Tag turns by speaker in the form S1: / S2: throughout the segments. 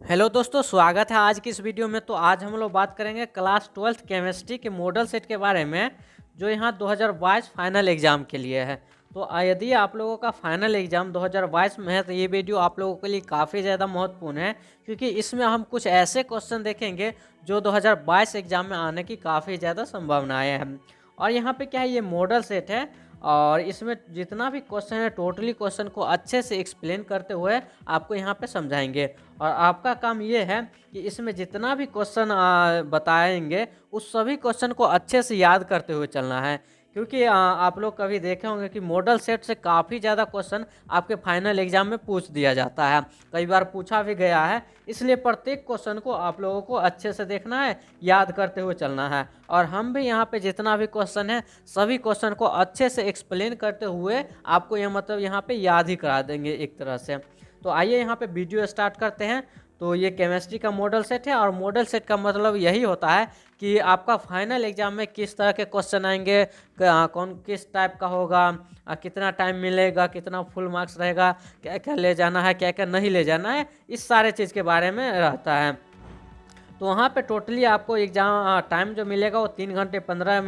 S1: Hello दोस्तों, स्वागत है आज की इस वीडियो में। तो आज हम लोग बात करेंगे क्लास 12th केमिस्ट्री के मॉडल सेट के बारे में, जो यहाँ 2022 फाइनल एग्ज़ाम के लिए है। तो यदि आप लोगों का फाइनल एग्ज़ाम 2022 में है तो ये वीडियो आप लोगों के लिए काफ़ी ज़्यादा महत्वपूर्ण है, क्योंकि इसमें हम कुछ ऐसे क्वेश्चन देखेंगे जो 2022 एग्ज़ाम में आने की काफ़ी ज़्यादा संभावनाएँ हैं। और यहाँ पे क्या है, ये मॉडल सेट है और इसमें जितना भी क्वेश्चन है टोटली क्वेश्चन को अच्छे से एक्सप्लेन करते हुए आपको यहाँ पे समझाएंगे। और आपका काम ये है कि इसमें जितना भी क्वेश्चन बताएंगे उस सभी क्वेश्चन को अच्छे से याद करते हुए चलना है, क्योंकि आप लोग कभी देखे होंगे कि मॉडल सेट से काफ़ी ज़्यादा क्वेश्चन आपके फाइनल एग्जाम में पूछ दिया जाता है, कई बार पूछा भी गया है। इसलिए प्रत्येक क्वेश्चन को आप लोगों को अच्छे से देखना है, याद करते हुए चलना है। और हम भी यहाँ पे जितना भी क्वेश्चन है सभी क्वेश्चन को अच्छे से एक्सप्लेन करते हुए आपको यह मतलब यहाँ पे याद ही करा देंगे एक तरह से। तो आइए यहाँ पे वीडियो स्टार्ट करते हैं। तो ये केमिस्ट्री का मॉडल सेट है और मॉडल सेट का मतलब यही होता है कि आपका फाइनल एग्जाम में किस तरह के क्वेश्चन आएंगे, कौन किस टाइप का होगा, कितना टाइम मिलेगा, कितना फुल मार्क्स रहेगा, क्या क्या ले जाना है, क्या क्या नहीं ले जाना है, इस सारे चीज़ के बारे में रहता है। तो वहाँ पे टोटली आपको एग्जाम टाइम जो मिलेगा वो 3 घंटे 15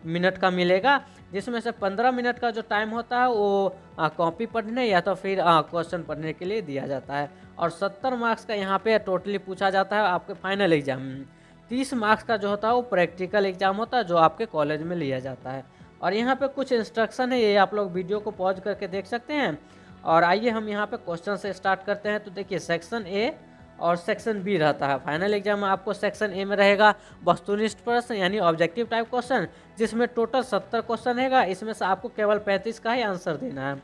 S1: मिनट का मिलेगा, जिसमें से 15 मिनट का जो टाइम होता है वो कॉपी पढ़ने या तो फिर क्वेश्चन पढ़ने के लिए दिया जाता है। और 70 मार्क्स का यहाँ पे टोटली पूछा जाता है आपके फाइनल एग्जाम में। 30 मार्क्स का जो होता है वो प्रैक्टिकल एग्जाम होता है, जो आपके कॉलेज में लिया जाता है। और यहाँ पे कुछ इंस्ट्रक्शन है, ये आप लोग वीडियो को पॉज करके देख सकते हैं। और आइए हम यहाँ पे क्वेश्चन से स्टार्ट करते हैं। तो देखिए, सेक्शन ए और सेक्शन बी रहता है। फाइनल एग्जाम में आपको सेक्शन ए में रहेगा वस्तुनिष्ठ प्रश्न यानी ऑब्जेक्टिव टाइप क्वेश्चन, जिसमें टोटल 70 क्वेश्चन रहेगा। इसमें से आपको केवल 35 का ही आंसर देना है।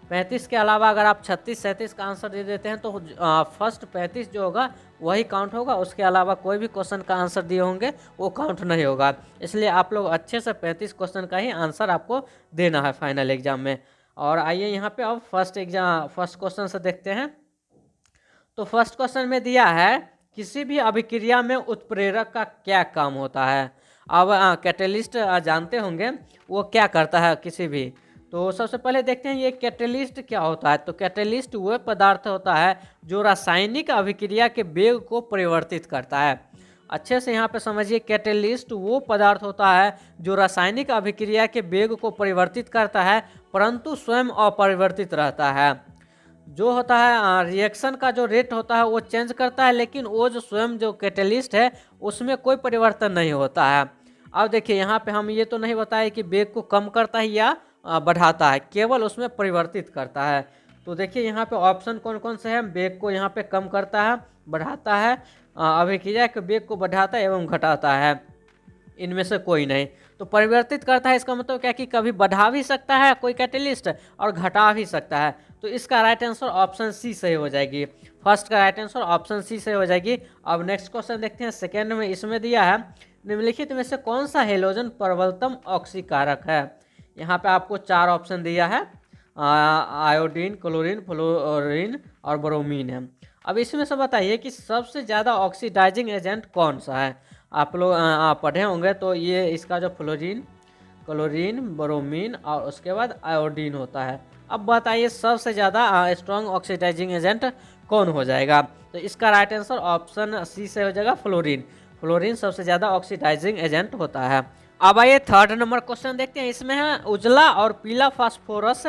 S1: 35 के अलावा अगर आप 36 37 का आंसर दे देते हैं तो फर्स्ट 35 जो होगा वही काउंट होगा, उसके अलावा कोई भी क्वेश्चन का आंसर दिए होंगे वो काउंट नहीं होगा। इसलिए आप लोग अच्छे से 35 क्वेश्चन का ही आंसर आपको देना है फाइनल एग्जाम में। और आइए यहाँ पे अब फर्स्ट क्वेश्चन से देखते हैं। तो फर्स्ट क्वेश्चन में दिया है, किसी भी अभिक्रिया में उत्प्रेरक का क्या काम होता है। अब कैटलिस्ट जानते होंगे वो क्या करता है किसी भी। तो सबसे पहले देखते हैं ये कैटलिस्ट क्या होता है। तो कैटलिस्ट वह पदार्थ होता है जो रासायनिक अभिक्रिया के वेग को परिवर्तित करता है। अच्छे से यहाँ पे समझिए, कैटलिस्ट वो पदार्थ होता है जो रासायनिक अभिक्रिया के वेग को परिवर्तित करता है, परंतु स्वयं अपरिवर्तित रहता है। जो होता है रिएक्शन का जो रेट होता है वो चेंज करता है, लेकिन वो जो स्वयं जो कैटलिस्ट है उसमें कोई परिवर्तन नहीं होता है। अब देखिए, यहाँ पे हम ये तो नहीं बताए कि वेग को कम करता है या बढ़ाता है, केवल उसमें परिवर्तित करता है। तो देखिए यहाँ पे ऑप्शन कौन कौन से हैं। वेग को यहाँ पे कम करता है, बढ़ाता है, अभिक्रिया के वेग को बढ़ाता है एवं घटाता है, इनमें से कोई नहीं। तो परिवर्तित करता है इसका मतलब क्या कि कभी बढ़ा भी सकता है कोई कैटलिस्ट और घटा भी सकता है। तो इसका राइट आंसर ऑप्शन सी सही हो जाएगी। फर्स्ट का राइट आंसर ऑप्शन सी सही हो जाएगी। अब नेक्स्ट क्वेश्चन देखते हैं। सेकेंड में इसमें दिया है, निम्नलिखित में से कौन सा हेलोजन प्रबलतम ऑक्सीकारक है। यहाँ पे आपको 4 ऑप्शन दिया है, आयोडीन, क्लोरीन, फ्लोरीन और ब्रोमीन है। अब इसमें से बताइए कि सबसे ज़्यादा ऑक्सीडाइजिंग एजेंट कौन सा है। आप लोग पढ़े होंगे तो ये इसका जो फ्लोरीन, क्लोरीन, ब्रोमीन और उसके बाद आयोडीन होता है। अब बताइए सबसे ज़्यादा स्ट्रॉन्ग ऑक्सीडाइजिंग एजेंट कौन हो जाएगा। तो इसका राइट आंसर ऑप्शन सी से हो जाएगा, फ्लोरीन। फ्लोरीन सबसे ज़्यादा ऑक्सीडाइजिंग एजेंट होता है। अब आइए थर्ड नंबर क्वेश्चन देखते हैं। इसमें है, उजला और पीला फास्फोरस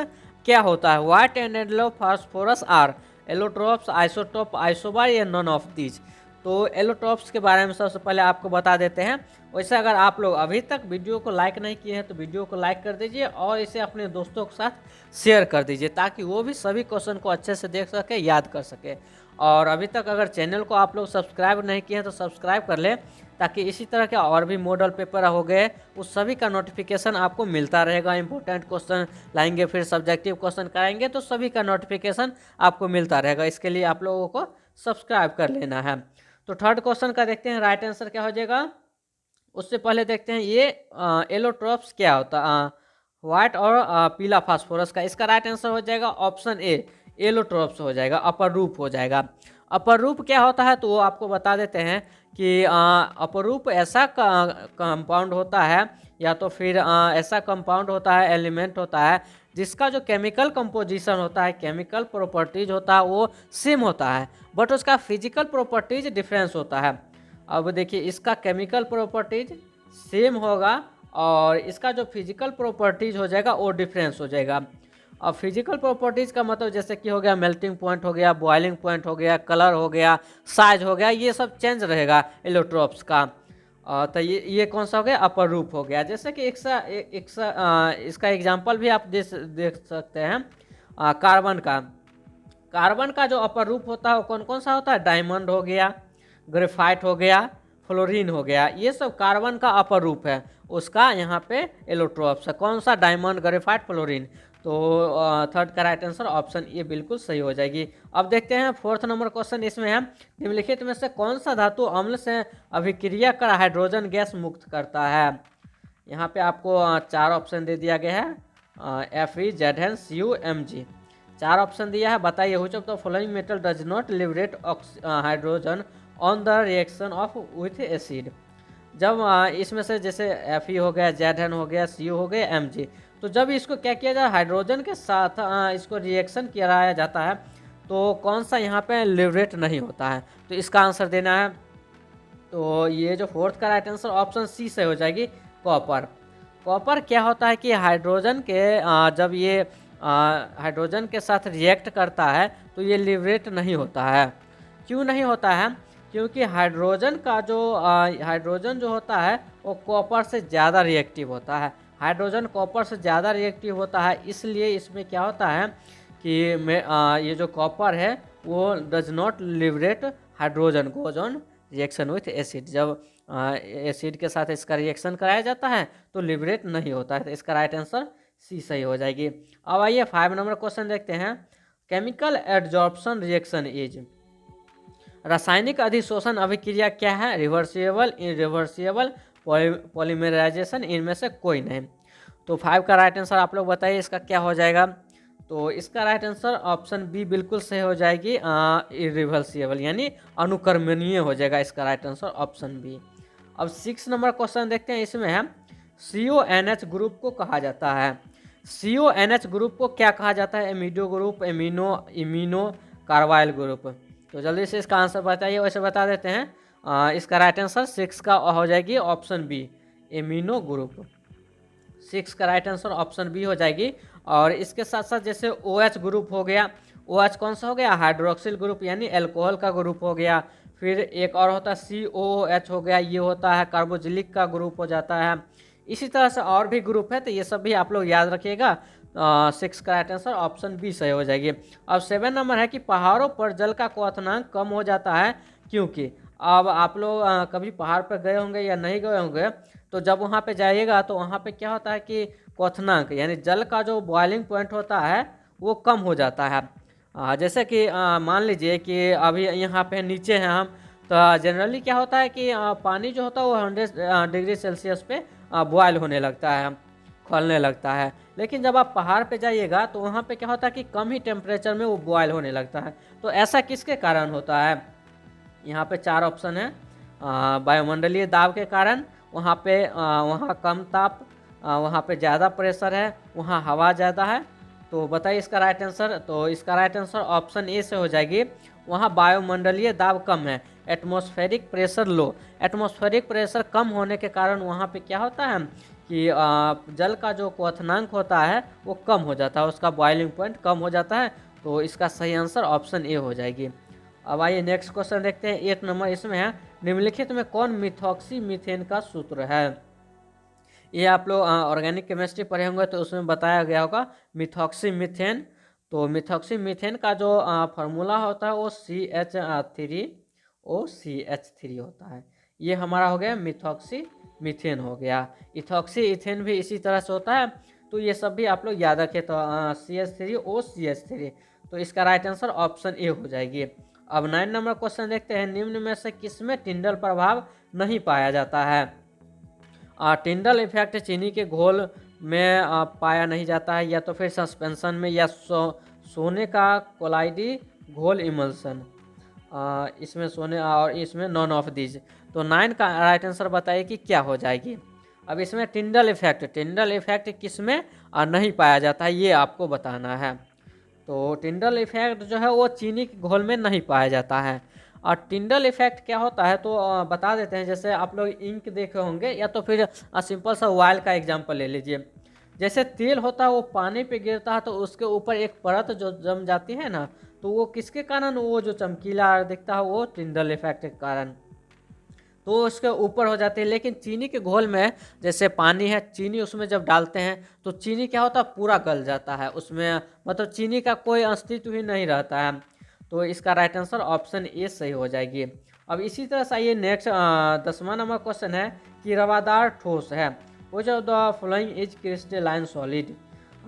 S1: क्या होता है। White and yellow phosphorus are allotropes, isotope, isobar या नॉन ऑफ दीज। तो एलोट्रोप्स के बारे में सबसे पहले आपको बता देते हैं। वैसे अगर आप लोग अभी तक वीडियो को लाइक नहीं किए हैं तो वीडियो को लाइक कर दीजिए और इसे अपने दोस्तों के साथ शेयर कर दीजिए, ताकि वो भी सभी क्वेश्चन को अच्छे से देख सके, याद कर सके। और अभी तक अगर चैनल को आप लोग सब्सक्राइब नहीं किए हैं तो सब्सक्राइब कर लें, ताकि इसी तरह के और भी मॉडल पेपर हो गए उस सभी का नोटिफिकेशन आपको मिलता रहेगा। इंपॉर्टेंट क्वेश्चन लाएंगे, फिर सब्जेक्टिव क्वेश्चन कराएंगे, तो सभी का नोटिफिकेशन आपको मिलता रहेगा। इसके लिए आप लोगों को सब्सक्राइब कर लेना है। तो थर्ड क्वेश्चन का देखते हैं राइट आंसर क्या हो जाएगा। उससे पहले देखते हैं ये एलोट्रोप्स क्या होता है, व्हाइट और पीला फास्फोरस का। इसका राइट आंसर हो जाएगा ऑप्शन ए, एलोट्रोप्स हो जाएगा, अपर रूप हो जाएगा। अपर रूप क्या होता है तो वो आपको बता देते हैं कि अपर रूप ऐसा कंपाउंड होता है या तो फिर ऐसा कंपाउंड होता है, एलिमेंट होता है जिसका जो केमिकल कंपोजिशन होता है, केमिकल प्रॉपर्टीज होता है वो सेम होता है, बट उसका फिजिकल प्रॉपर्टीज डिफरेंस होता है। अब देखिए इसका केमिकल प्रॉपर्टीज सेम होगा और इसका जो फिजिकल प्रॉपर्टीज हो जाएगा वो डिफरेंस हो जाएगा। अब फिजिकल प्रॉपर्टीज़ का मतलब जैसे कि हो गया मेल्टिंग पॉइंट हो गया, बॉइलिंग पॉइंट हो गया, कलर हो गया, साइज हो गया, ये सब चेंज रहेगा एलोट्रोप्स का। तो ये कौन सा हो गया, अपर रूप हो गया। जैसे कि इसका एग्जांपल भी आप देख सकते हैं कार्बन का। कार्बन का जो अपर रूप होता है वो कौन कौन सा होता है, डायमंड हो गया, ग्रेफाइट हो गया, फ्लोरीन हो गया, ये सब कार्बन का अपर रूप है, उसका यहाँ पे एलोट्रोप्स है। कौन सा, डायमंड, ग्रेफाइट, फ्लोरीन। तो थर्ड का राइट आंसर ऑप्शन ए बिल्कुल सही हो जाएगी। अब देखते हैं फोर्थ नंबर क्वेश्चन, इसमें है निम्नलिखित में से कौन सा धातु अम्ल से अभिक्रिया कर हाइड्रोजन गैस मुक्त करता है। यहाँ पे आपको 4 ऑप्शन दे दिया गया है, Fe, Zn, Cu, Mg, 4 option दिया है। बताइए which of the following metal does not liberate hydrogen on the reaction of with acid. जब इसमें से जैसे Fe हो गया, Zn हो गया, Cu हो गया, Mg, तो जब इसको क्या किया जाए, हाइड्रोजन के साथ इसको रिएक्शन कराया जाता है तो कौन सा यहाँ पे लिबरेट नहीं होता है, तो इसका आंसर देना है। तो ये जो फोर्थ का राइट आंसर ऑप्शन सी से हो जाएगी, कॉपर। कॉपर क्या होता है कि हाइड्रोजन के जब ये हाइड्रोजन के साथ रिएक्ट करता है तो ये लिबरेट नहीं होता है। क्यों नहीं होता है, क्योंकि हाइड्रोजन जो होता है वो कॉपर से ज़्यादा रिएक्टिव होता है। हाइड्रोजन कॉपर से ज़्यादा रिएक्टिव होता है, इसलिए इसमें क्या होता है कि ये जो कॉपर है वो does not liberate hydrogen goes on reaction with acid. जब एसिड के साथ इसका रिएक्शन कराया जाता है तो लिबरेट नहीं होता है, तो इसका राइट आंसर सी सही हो जाएगी। अब आइए 5 नंबर क्वेश्चन देखते हैं। केमिकल एडजॉर्प्शन रिएक्शन इज, रासायनिक अधिशोषण अभिक्रिया क्या है, रिवर्सिबल, इरिवर्सिबल, पॉलीमराइजेशन, इनमें से कोई नहीं। तो 5 का राइट आंसर आप लोग बताइए इसका क्या हो जाएगा। तो इसका राइट आंसर ऑप्शन बी बिल्कुल सही हो जाएगी, इरिवर्सिबल यानी अनुकर्मणीय हो जाएगा, इसका राइट आंसर ऑप्शन बी। अब 6 नंबर क्वेश्चन देखते हैं, इसमें है CONH ग्रुप को कहा जाता है। CONH ग्रुप को क्या कहा जाता है, एमिडो ग्रुप, इमिनो कार्बाइल ग्रुप। तो जल्दी से इसका आंसर बताइए, वैसे बता देते हैं। इसका राइट आंसर 6 का हो जाएगी ऑप्शन बी, एमिनो ग्रुप। 6 का राइट आंसर ऑप्शन बी हो जाएगी। और इसके साथ साथ जैसे OH ग्रुप हो गया, OH कौन सा हो गया, हाइड्रोक्सिल ग्रुप यानी एल्कोहल का ग्रुप हो गया। फिर एक और होता है COOH हो गया, ये होता है कार्बोजिलिक का ग्रुप हो जाता है। इसी तरह से और भी ग्रुप है, तो ये सब भी आप लोग याद रखिएगा। 6 का राइट आंसर ऑप्शन बी सही हो जाएगी। अब 7 नंबर है कि पहाड़ों पर जल का क्वथनांक कम हो जाता है क्योंकि। अब आप लोग कभी पहाड़ पर गए होंगे या नहीं गए होंगे, तो जब वहाँ पे जाइएगा तो वहाँ पे क्या होता है कि क्वथनांक यानी जल का जो बॉइलिंग पॉइंट होता है वो कम हो जाता है। जैसे कि मान लीजिए कि अभी यहाँ पे नीचे हैं हम, तो जनरली क्या होता है कि पानी जो होता है वो 100 डिग्री सेल्सियस पे बॉयल होने लगता है, खौलने लगता है। लेकिन जब आप पहाड़ पे जाइएगा तो वहाँ पे क्या होता है कि कम ही टेम्परेचर में वो बॉयल होने लगता है। तो ऐसा किसके कारण होता है, यहाँ पे 4 ऑप्शन है। वायुमंडलीय दाब के कारण, वहाँ कम ताप, वहाँ पे ज़्यादा प्रेशर है, वहाँ हवा ज़्यादा है। तो बताइए इसका राइट आंसर। तो इसका राइट आंसर ऑप्शन ए से हो जाएगी, वहाँ वायुमंडलीय दाब कम है, atmospheric pressure low. Atmospheric pressure कम होने के कारण वहाँ पे क्या होता है कि जल का जो क्वथनांक होता है वो कम हो जाता है, उसका बॉइलिंग पॉइंट कम हो जाता है। तो इसका सही आंसर ऑप्शन ए हो जाएगी। अब आइए नेक्स्ट क्वेश्चन देखते हैं, 8 नंबर। इसमें है निम्नलिखित में कौन मिथॉक्सी मीथेन का सूत्र है। ये आप लोग ऑर्गेनिक केमिस्ट्री पढ़े होंगे तो उसमें बताया गया होगा मिथॉक्सी मीथेन। तो मिथॉक्सी मीथेन का जो फार्मूला होता है वो CH3OCH3 होता है। ये हमारा हो गया मिथॉक्सी मीथेन हो गया। इथॉक्सी इथेन भी इसी तरह से होता है। तो ये सब भी आप लोग याद रखें। तो CH3OCH3, तो इसका राइट आंसर ऑप्शन ए हो जाएगी। अब 9 नंबर क्वेश्चन देखते हैं, निम्न में से किसमें टिंडल प्रभाव नहीं पाया जाता है। टिंडल इफेक्ट चीनी के घोल में पाया नहीं जाता है, या तो फिर सस्पेंशन में, या सोने का कोलाइडी घोल इमल्सन, इसमें सोने और इसमें नॉन ऑफ दीज। तो 9 का राइट आंसर बताइए कि क्या हो जाएगी। अब इसमें टिंडल इफेक्ट किस में नहीं पाया जाता है, ये आपको बताना है। तो टिंडल इफेक्ट जो है वो चीनी के घोल में नहीं पाया जाता है। और टिंडल इफेक्ट क्या होता है तो बता देते हैं। जैसे आप लोग इंक देखे होंगे, या तो फिर सिंपल सा ऑयल का एग्जांपल ले लीजिए। जैसे तेल होता है वो पानी पे गिरता है तो उसके ऊपर एक परत जो जम जाती है ना, तो वो किसके कारण, वो जो चमकीला दिखता है वो टिंडल इफेक्ट के कारण तो उसके ऊपर हो जाती है। लेकिन चीनी के घोल में जैसे पानी है, चीनी उसमें जब डालते हैं तो चीनी क्या होता है, पूरा गल जाता है उसमें, मतलब चीनी का कोई अस्तित्व ही नहीं रहता है। तो इसका राइट आंसर ऑप्शन ए सही हो जाएगी। अब इसी तरह से आइए नेक्स्ट 10वां नंबर क्वेश्चन है कि रवादार ठोस है, वो जो the following is crystalline solid.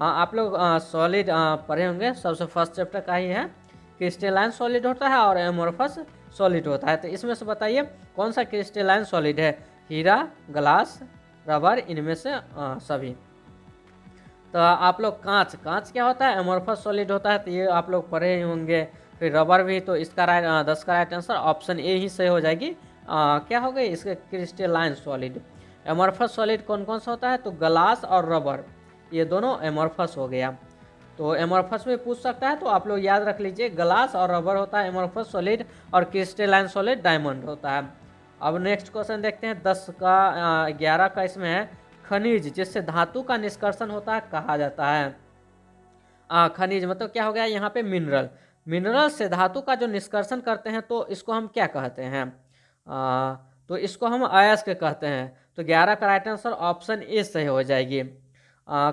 S1: आप लोग सॉलिड पढ़े होंगे, सबसे फर्स्ट चैप्टर का ही है। क्रिस्टलाइन सॉलिड होता है और एमोरफस सॉलिड होता है। तो इसमें से बताइए कौन सा क्रिस्टलाइन सॉलिड है, हीरा, ग्लास, रबर, इनमें से सभी। तो आप लोग कांच क्या होता है, एमोरफस सॉलिड होता है, तो ये आप लोग पढ़े ही होंगे। फिर रबर भी, तो इसका 10 का राइट आंसर ऑप्शन ए ही सही हो जाएगी। क्या हो गई इसके, क्रिस्टलाइन सॉलिड। एमोरफस सॉलिड कौन कौन सा होता है, तो ग्लास और रबर, ये दोनों एमोरफस हो गया। तो एमोरफस में पूछ सकता है, तो आप लोग याद रख लीजिए, ग्लास और रबर होता है एमोरफस सॉलिड, और क्रिस्टलाइन सॉलिड डायमंड होता है। अब नेक्स्ट क्वेश्चन देखते हैं 10 का 11 का, इसमें है खनिज जिससे धातु का निष्कर्षण होता है कहा जाता है। खनिज मतलब क्या हो गया यहाँ पे, मिनरल से धातु का जो निष्कर्षण करते हैं तो इसको हम क्या कहते हैं, तो इसको हम अयस्क कहते हैं। तो 11 का राइट आंसर ऑप्शन ए सही हो जाएगी।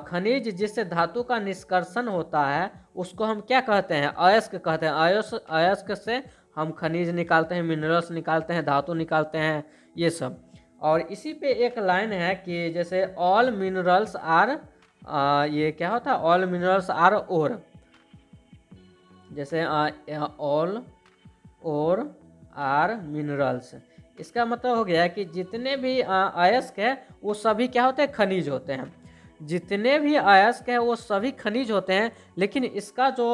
S1: खनिज जिससे धातु का निष्कर्षण होता है उसको हम क्या कहते हैं, अयस्क कहते हैं। अयस्क से हम खनिज निकालते हैं, मिनरल्स निकालते हैं, धातु निकालते हैं, ये सब। और इसी पे एक लाइन है कि जैसे ऑल मिनरल्स आर, ये क्या होता है, ऑल मिनरल्स आर ओर, जैसे ऑल और आर मिनरल्स, इसका मतलब हो गया कि जितने भी अयस्क है वो सभी क्या होते हैं, खनिज होते हैं। जितने भी अयस्क है वो सभी खनिज होते हैं, लेकिन इसका जो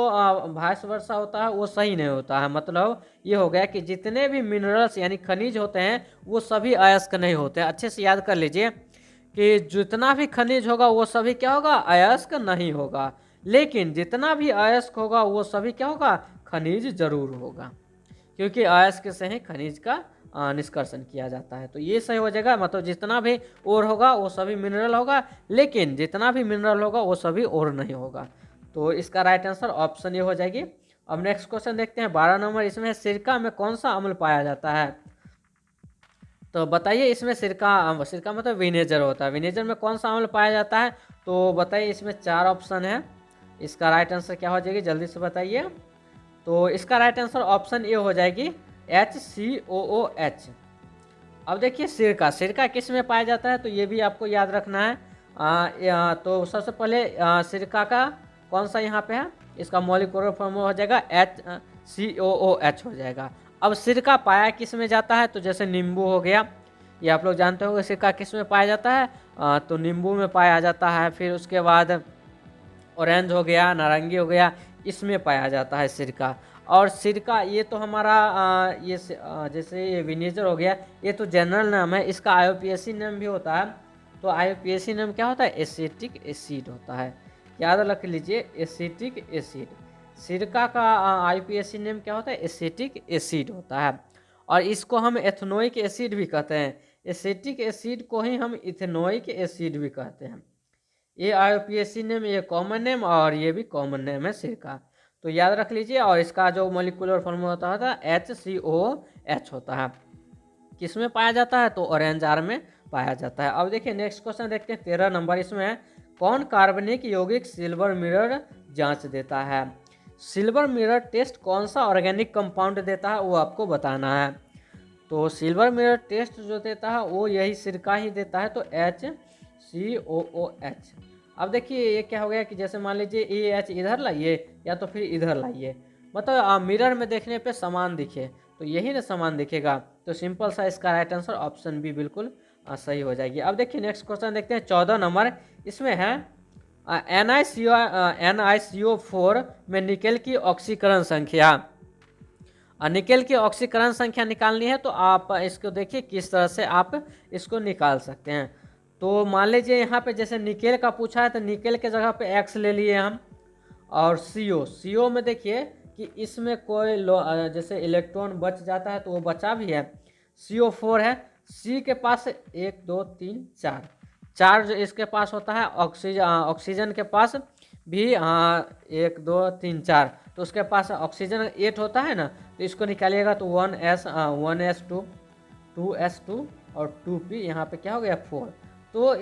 S1: वाइस वर्सा होता है वो सही नहीं होता है। मतलब ये हो गया कि जितने भी मिनरल्स यानी खनिज होते हैं वो सभी अयस्क नहीं होते। अच्छे से याद कर लीजिए कि जितना भी खनिज होगा वो सभी क्या होगा, अयस्क नहीं होगा। लेकिन जितना भी अयस्क होगा वो सभी क्या होगा, खनिज जरूर होगा, क्योंकि अयस्क से ही खनिज का निष्कर्षण किया जाता है। तो ये सही हो जाएगा, मतलब जितना भी ओर होगा वो सभी मिनरल होगा, लेकिन जितना भी मिनरल होगा वो सभी ओर नहीं होगा। तो इसका राइट आंसर ऑप्शन ये हो जाएगी। अब नेक्स्ट क्वेश्चन देखते हैं 12 नंबर, इसमें सिरका में कौन सा अम्ल पाया जाता है। तो बताइए इसमें सिरका मतलब विनेगर होता है, विनेगर में कौन सा अम्ल पाया जाता है। तो बताइए, इसमें 4 ऑप्शन है, इसका राइट आंसर क्या हो जाएगी, जल्दी से बताइए। तो इसका राइट आंसर ऑप्शन ए हो जाएगी, HCOOH। अब देखिए सिरका किस में पाया जाता है, तो ये भी आपको याद रखना है। तो सबसे पहले सिरका का कौन सा यहाँ पे है, इसका मॉलिक्यूलर फॉर्मूला हो जाएगा HCOOH हो जाएगा। अब सिरका पाया किस में जाता है, तो जैसे नींबू हो गया, ये आप लोग जानते होंगे सिरका किस में पाया जाता है, तो नींबू में पाया जाता है। फिर उसके बाद ऑरेंज हो गया, नारंगी हो गया, इसमें पाया जाता है सिरका। और सिरका ये तो हमारा जैसे ये विनेगर हो गया, ये तो जनरल नाम है, इसका IUPAC नाम भी होता है। तो IUPAC नाम क्या होता है, एसिटिक एसिड होता है, याद रख लीजिए, एसिटिक एसिड। सिरका का IUPAC नाम क्या होता है, एसिटिक एसिड होता है। और इसको हम एथनोइक एसिड भी कहते हैं, एसिटिक एसिड को ही हम इथेनोइक एसिड भी कहते हैं। ये IUPAC नेम, ये कॉमन नेम, और ये भी कॉमन नेम है सिरका, तो याद रख लीजिए। और इसका जो मॉलिक्यूलर फॉर्मूला होता है HCOH होता है। किस में पाया जाता है, तो ऑरेंज आर में पाया जाता है। अब देखिए नेक्स्ट क्वेश्चन देखते हैं 13 नंबर, इसमें है कौन कार्बनिक यौगिक सिल्वर मिरर जांच देता है। सिल्वर मिरर टेस्ट कौन सा ऑर्गेनिक कंपाउंड देता है वो आपको बताना है। तो सिल्वर मिरर टेस्ट जो देता है वो यही सिरका ही देता है, तो HCOOH। अब देखिए ये क्या हो गया कि जैसे मान लीजिए AH इधर लाइए या तो फिर इधर लाइए, मतलब मिरर में देखने पे समान दिखे तो यही ना समान दिखेगा। तो सिंपल सा इसका राइट आंसर ऑप्शन बी बिल्कुल सही हो जाएगी। अब देखिए नेक्स्ट क्वेश्चन देखते हैं 14 नंबर, इसमें है NiCO4 में निकेल की ऑक्सीकरण संख्या। निकेल की ऑक्सीकरण संख्या निकालनी है तो आप इसको देखिए किस तरह से आप इसको निकाल सकते हैं। तो मान लीजिए यहाँ पे जैसे निकेल का पूछा है तो निकेल के जगह पे एक्स ले लिए हम। और सीओ में देखिए कि इसमें कोई जैसे इलेक्ट्रॉन बच जाता है तो वो बचा भी है। CO4 है। सी के पास 1 2 3 4 चार जो इसके पास होता है। ऑक्सीजन के पास भी 1 2 3 4, तो उसके पास ऑक्सीजन 8 होता है ना, तो इसको निकालिएगा तो 1s2 2s2 और 2p, यहाँ पे क्या हो गया 4। तो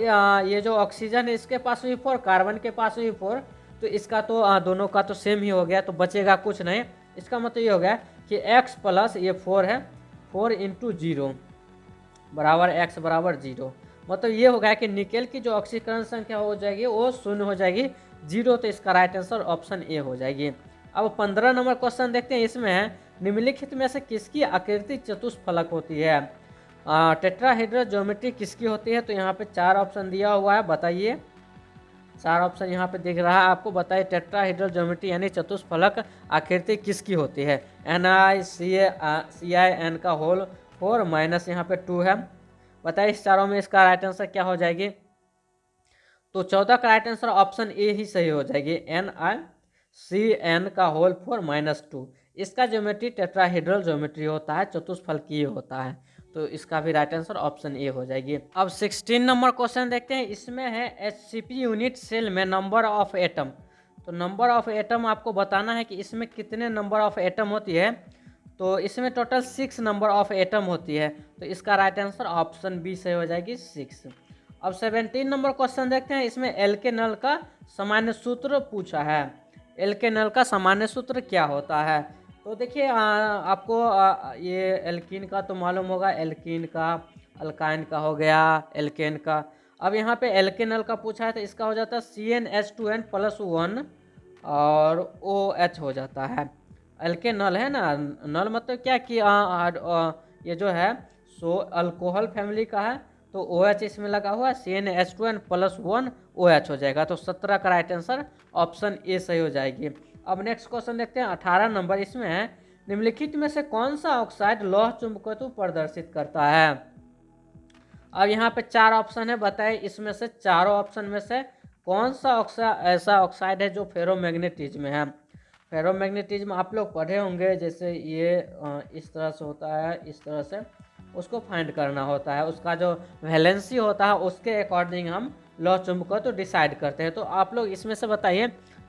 S1: ये जो ऑक्सीजन है इसके पास भी 4, कार्बन के पास भी 4, तो इसका तो दोनों का तो सेम ही हो गया, तो बचेगा कुछ नहीं। इसका मतलब ये हो गया कि x प्लस ये 4 है, 4 × 0 बराबर x बराबर 0। मतलब ये हो गया कि निकेल की जो ऑक्सीकरण संख्या हो जाएगी वो 0 हो जाएगी, 0। तो इसका राइट आंसर ऑप्शन ए हो जाएगी। अब 15 नंबर क्वेश्चन देखते हैं। इसमें है निम्नलिखित में से किसकी आकृति चतुष्फलक होती है। टेट्राहेड्रल ज्योमेट्री किसकी होती है। तो यहाँ पे 4 ऑप्शन दिया हुआ है, बताइए। 4 ऑप्शन यहाँ पे दिख रहा है आपको, बताइए टेट्राहेड्रल ज्योमेट्री यानी चतुष्फलक आकृति किसकी होती है। NiCi n का होल 4 माइनस यहाँ पे 2 है। बताइए इस चारों में इसका राइट आंसर क्या हो जाएगी। तो 14 का राइट आंसर ऑप्शन ए ही सही हो जाएगी, NiCn का होल 4 माइनस 2। इसका ज्योमेट्री टेट्राहेड्रल ज्योमेट्री होता है, चतुष्फलकीय होता है, तो इसका भी राइट आंसर ऑप्शन ए हो जाएगी। अब 16 नंबर क्वेश्चन देखते हैं। इसमें है HCP यूनिट सेल में नंबर ऑफ एटम। तो नंबर ऑफ एटम आपको बताना है कि इसमें कितने नंबर ऑफ एटम होती है। तो इसमें टोटल 6 नंबर ऑफ एटम होती है, तो इसका राइट आंसर ऑप्शन बी से हो जाएगी 6। अब 17 नंबर क्वेश्चन देखते हैं। इसमें एल्केनल का सामान्य सूत्र पूछा है। एल्केनल का सामान्य सूत्र क्या होता है। तो देखिए आपको ये एल्कीन का तो मालूम होगा, एल्कीन का, अल्काइन का हो गया, एल्केन का। अब यहाँ पे एल्केनल का पूछा है तो इसका हो जाता है CnH2n + 1 और OH हो जाता है। एल्केनल है ना, नल मतलब क्या कि ये जो है सो अल्कोहल फैमिली का है, तो OH इसमें लगा हुआ है, CnH2n + 1 OH हो जाएगा। तो 17 का राइट आंसर ऑप्शन ए सही हो जाएगी। अब नेक्स्ट क्वेश्चन देखते हैं 18 नंबर। इसमें है निम्नलिखित में से कौन सा ऑक्साइड लौह चुंबकत्व प्रदर्शित करता है। अब यहाँ पे 4 ऑप्शन है, बताइए इसमें से चारों ऑप्शन में से कौन सा ऐसा ऑक्साइड है जो फेरोमैग्नेटिज्म है। फेरोमैग्नेटिज्म आप लोग पढ़े होंगे, जैसे ये इस तरह से होता है, इस तरह से उसको फाइंड करना होता है, उसका जो वैलेंसी होता है उसके अकॉर्डिंग हम लौह चुंबकत्व डिसाइड करते हैं। तो आप लोग इसमें से बताइए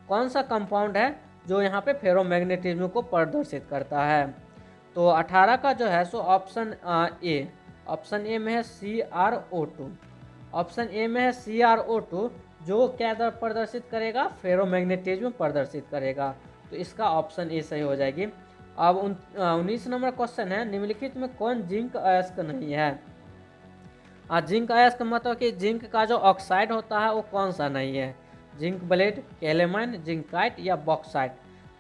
S1: कौन सा कंपाउंड है जो यहाँ पे फेरोमैग्नेटिज्म को प्रदर्शित करता है। तो 18 का जो है सो ऑप्शन ए में है CrO2। ऑप्शन ए में है CrO2 जो क्या प्रदर्शित करेगा, फेरोमैग्नेटिज्म प्रदर्शित करेगा, तो इसका ऑप्शन ए सही हो जाएगी। अब 19 नंबर क्वेश्चन है निम्नलिखित में कौन जिंक अयस्क नहीं है। जिंक अयस्क मतलब कि जिंक का जो ऑक्साइड होता है वो कौन सा नहीं है। जिंक ब्लेड, कैलेमाइन, जिंकाइट या बॉक्साइट।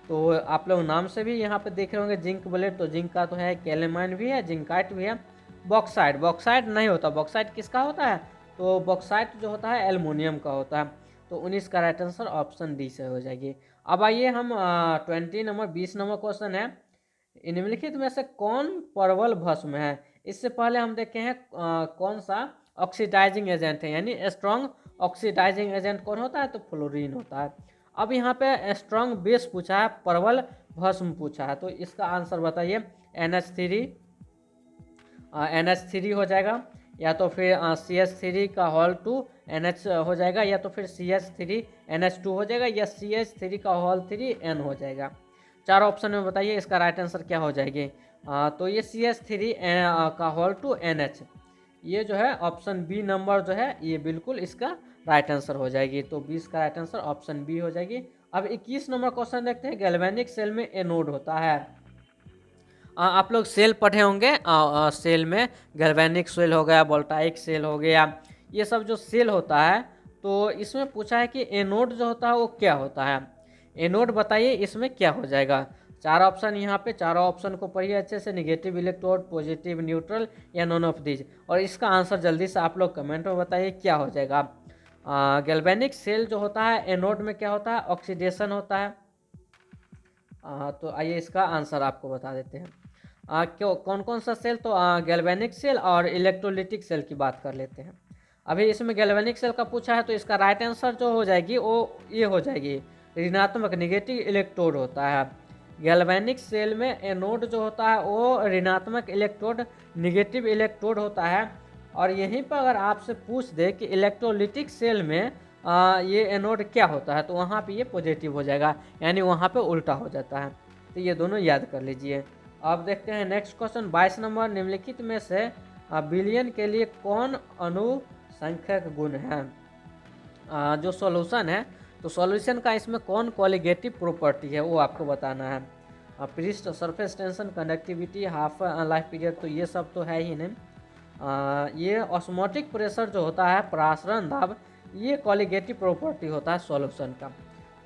S1: तो आप लोग नाम से भी यहाँ पे देख रहे होंगे जिंक ब्लेड, तो जिंक का तो है, कैलेमाइन भी है, जिंकाइट भी है। बॉक्साइट नहीं होता। बॉक्साइट किसका होता है, तो बॉक्साइट जो होता है एल्युमिनियम का होता है। तो 19 का राइट आंसर ऑप्शन डी से हो जाएगी। अब आइए हम 20 नंबर क्वेश्चन है निम्नलिखित में से कौन परवल भस्म है। इससे पहले हम देखे हैं कौन सा ऑक्सीडाइजिंग एजेंट है, यानी स्ट्रॉन्ग ऑक्सीडाइजिंग एजेंट कौन होता है, तो फ्लोरीन होता है। अब यहाँ पे स्ट्रॉन्ग बेस पूछा है, परवल भस्म पूछा है, तो इसका आंसर बताइए। NH3 हो जाएगा, या तो फिर CH3 का होल 2 NH हो जाएगा, या तो फिर CH3 NH2 हो जाएगा, या CH3 का होल 3 N हो जाएगा। 4 ऑप्शन में बताइए इसका राइट आंसर क्या हो जाएगी। तो ये CH3 का होल 2 NH, ये जो है ऑप्शन बी नंबर जो है ये बिल्कुल इसका राइट आंसर हो जाएगी। तो 20 का राइट आंसर ऑप्शन बी हो जाएगी। अब 21 नंबर क्वेश्चन देखते हैं। गैल्वेनिक सेल में एनोड होता है। आप लोग सेल पढ़े होंगे, सेल में गैल्वेनिक सेल हो गया, वोल्टाइक सेल हो गया, ये सब जो सेल होता है, तो इसमें पूछा है कि एनोड जो होता है वो क्या होता है। एनोड बताइए इसमें क्या हो जाएगा। 4 ऑप्शन यहाँ पे, चारों ऑप्शन को पढ़िए अच्छे से। निगेटिव इलेक्ट्रोड, पॉजिटिव न्यूट्रल या नॉन ऑफ दीज। और इसका आंसर जल्दी से आप लोग कमेंट में बताइए क्या हो जाएगा। गैल्वेनिक सेल जो होता है एनोड में क्या होता है, ऑक्सीडेशन होता है। तो आइए इसका आंसर आपको बता देते हैं। क्यों कौन कौन सा सेल, तो गैल्वेनिक सेल और इलेक्ट्रोलिटिक सेल की बात कर लेते हैं। अभी इसमें गैल्वेनिक सेल का पूछा है, तो इसका राइट आंसर जो हो जाएगी वो ये हो जाएगी, ऋणात्मक नेगेटिव इलेक्ट्रोड होता है। गैल्वेनिक सेल में एनोड जो होता है वो ऋणात्मक इलेक्ट्रोड नेगेटिव इलेक्ट्रोड होता है। और यहीं पर अगर आपसे पूछ दे कि इलेक्ट्रोलिटिक सेल में ये एनोड क्या होता है, तो वहाँ पे ये पॉजिटिव हो जाएगा, यानी वहाँ पे उल्टा हो जाता है। तो ये दोनों याद कर लीजिए। अब देखते हैं नेक्स्ट क्वेश्चन 22 नंबर, निम्नलिखित में से बिलियन के लिए कौन अनुसंख्यक गुण है। जो सॉल्यूशन है, तो सॉल्यूशन का इसमें कौन कॉलिगेटिव प्रॉपर्टी है वो आपको बताना है। पृष्ठ, surface tension, conductivity, half life period, तो ये सब तो है ही नहीं। ये ऑस्मोटिक प्रेशर जो होता है, प्रासरण दाब, ये कॉलिगेटिव प्रॉपर्टी होता है सॉल्यूशन का।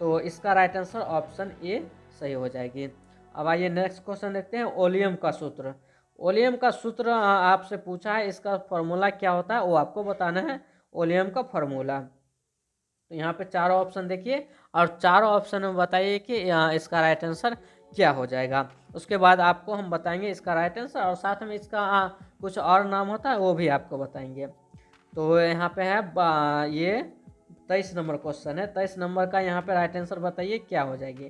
S1: तो इसका राइट आंसर ऑप्शन ए सही हो जाएगी। अब आइए नेक्स्ट क्वेश्चन देखते हैं, ओलियम का सूत्र। ओलियम का सूत्र आपसे पूछा है, इसका फॉर्मूला क्या होता है वो आपको बताना है, ओलियम का फॉर्मूला। तो यहाँ पे चारों ऑप्शन देखिए और चारों ऑप्शन में बताइए कि इसका राइट आंसर क्या हो जाएगा। उसके बाद आपको हम बताएंगे इसका राइट आंसर, और साथ में इसका कुछ और नाम होता है वो भी आपको बताएंगे। तो यहाँ पे है ये 23 नंबर क्वेश्चन है। 23 नंबर का यहाँ पे राइट आंसर बताइए क्या हो जाएगी।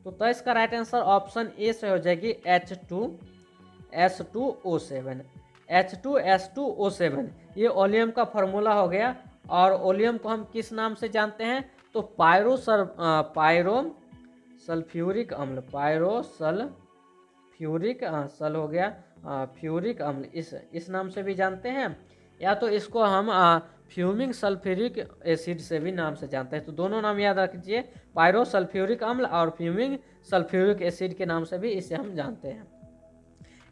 S1: तो 23 का राइट आंसर ऑप्शन ए से हो जाएगी H2S2O7। H2S2O7 ये ओलियम का फॉर्मूला हो गया। और ओलियम को हम किस नाम से जानते हैं, तो पायरो सल्फ्यूरिक अम्ल, सल हो गया फ्यूरिक अम्ल, इस नाम से भी जानते हैं, या तो इसको हम फ्यूमिंग सल्फ्यूरिक एसिड से भी नाम से जानते हैं। तो दोनों नाम याद रखिए, पायरो सल्फ्यूरिक अम्ल और फ्यूमिंग सल्फ्यूरिक एसिड के नाम से भी इसे हम जानते हैं।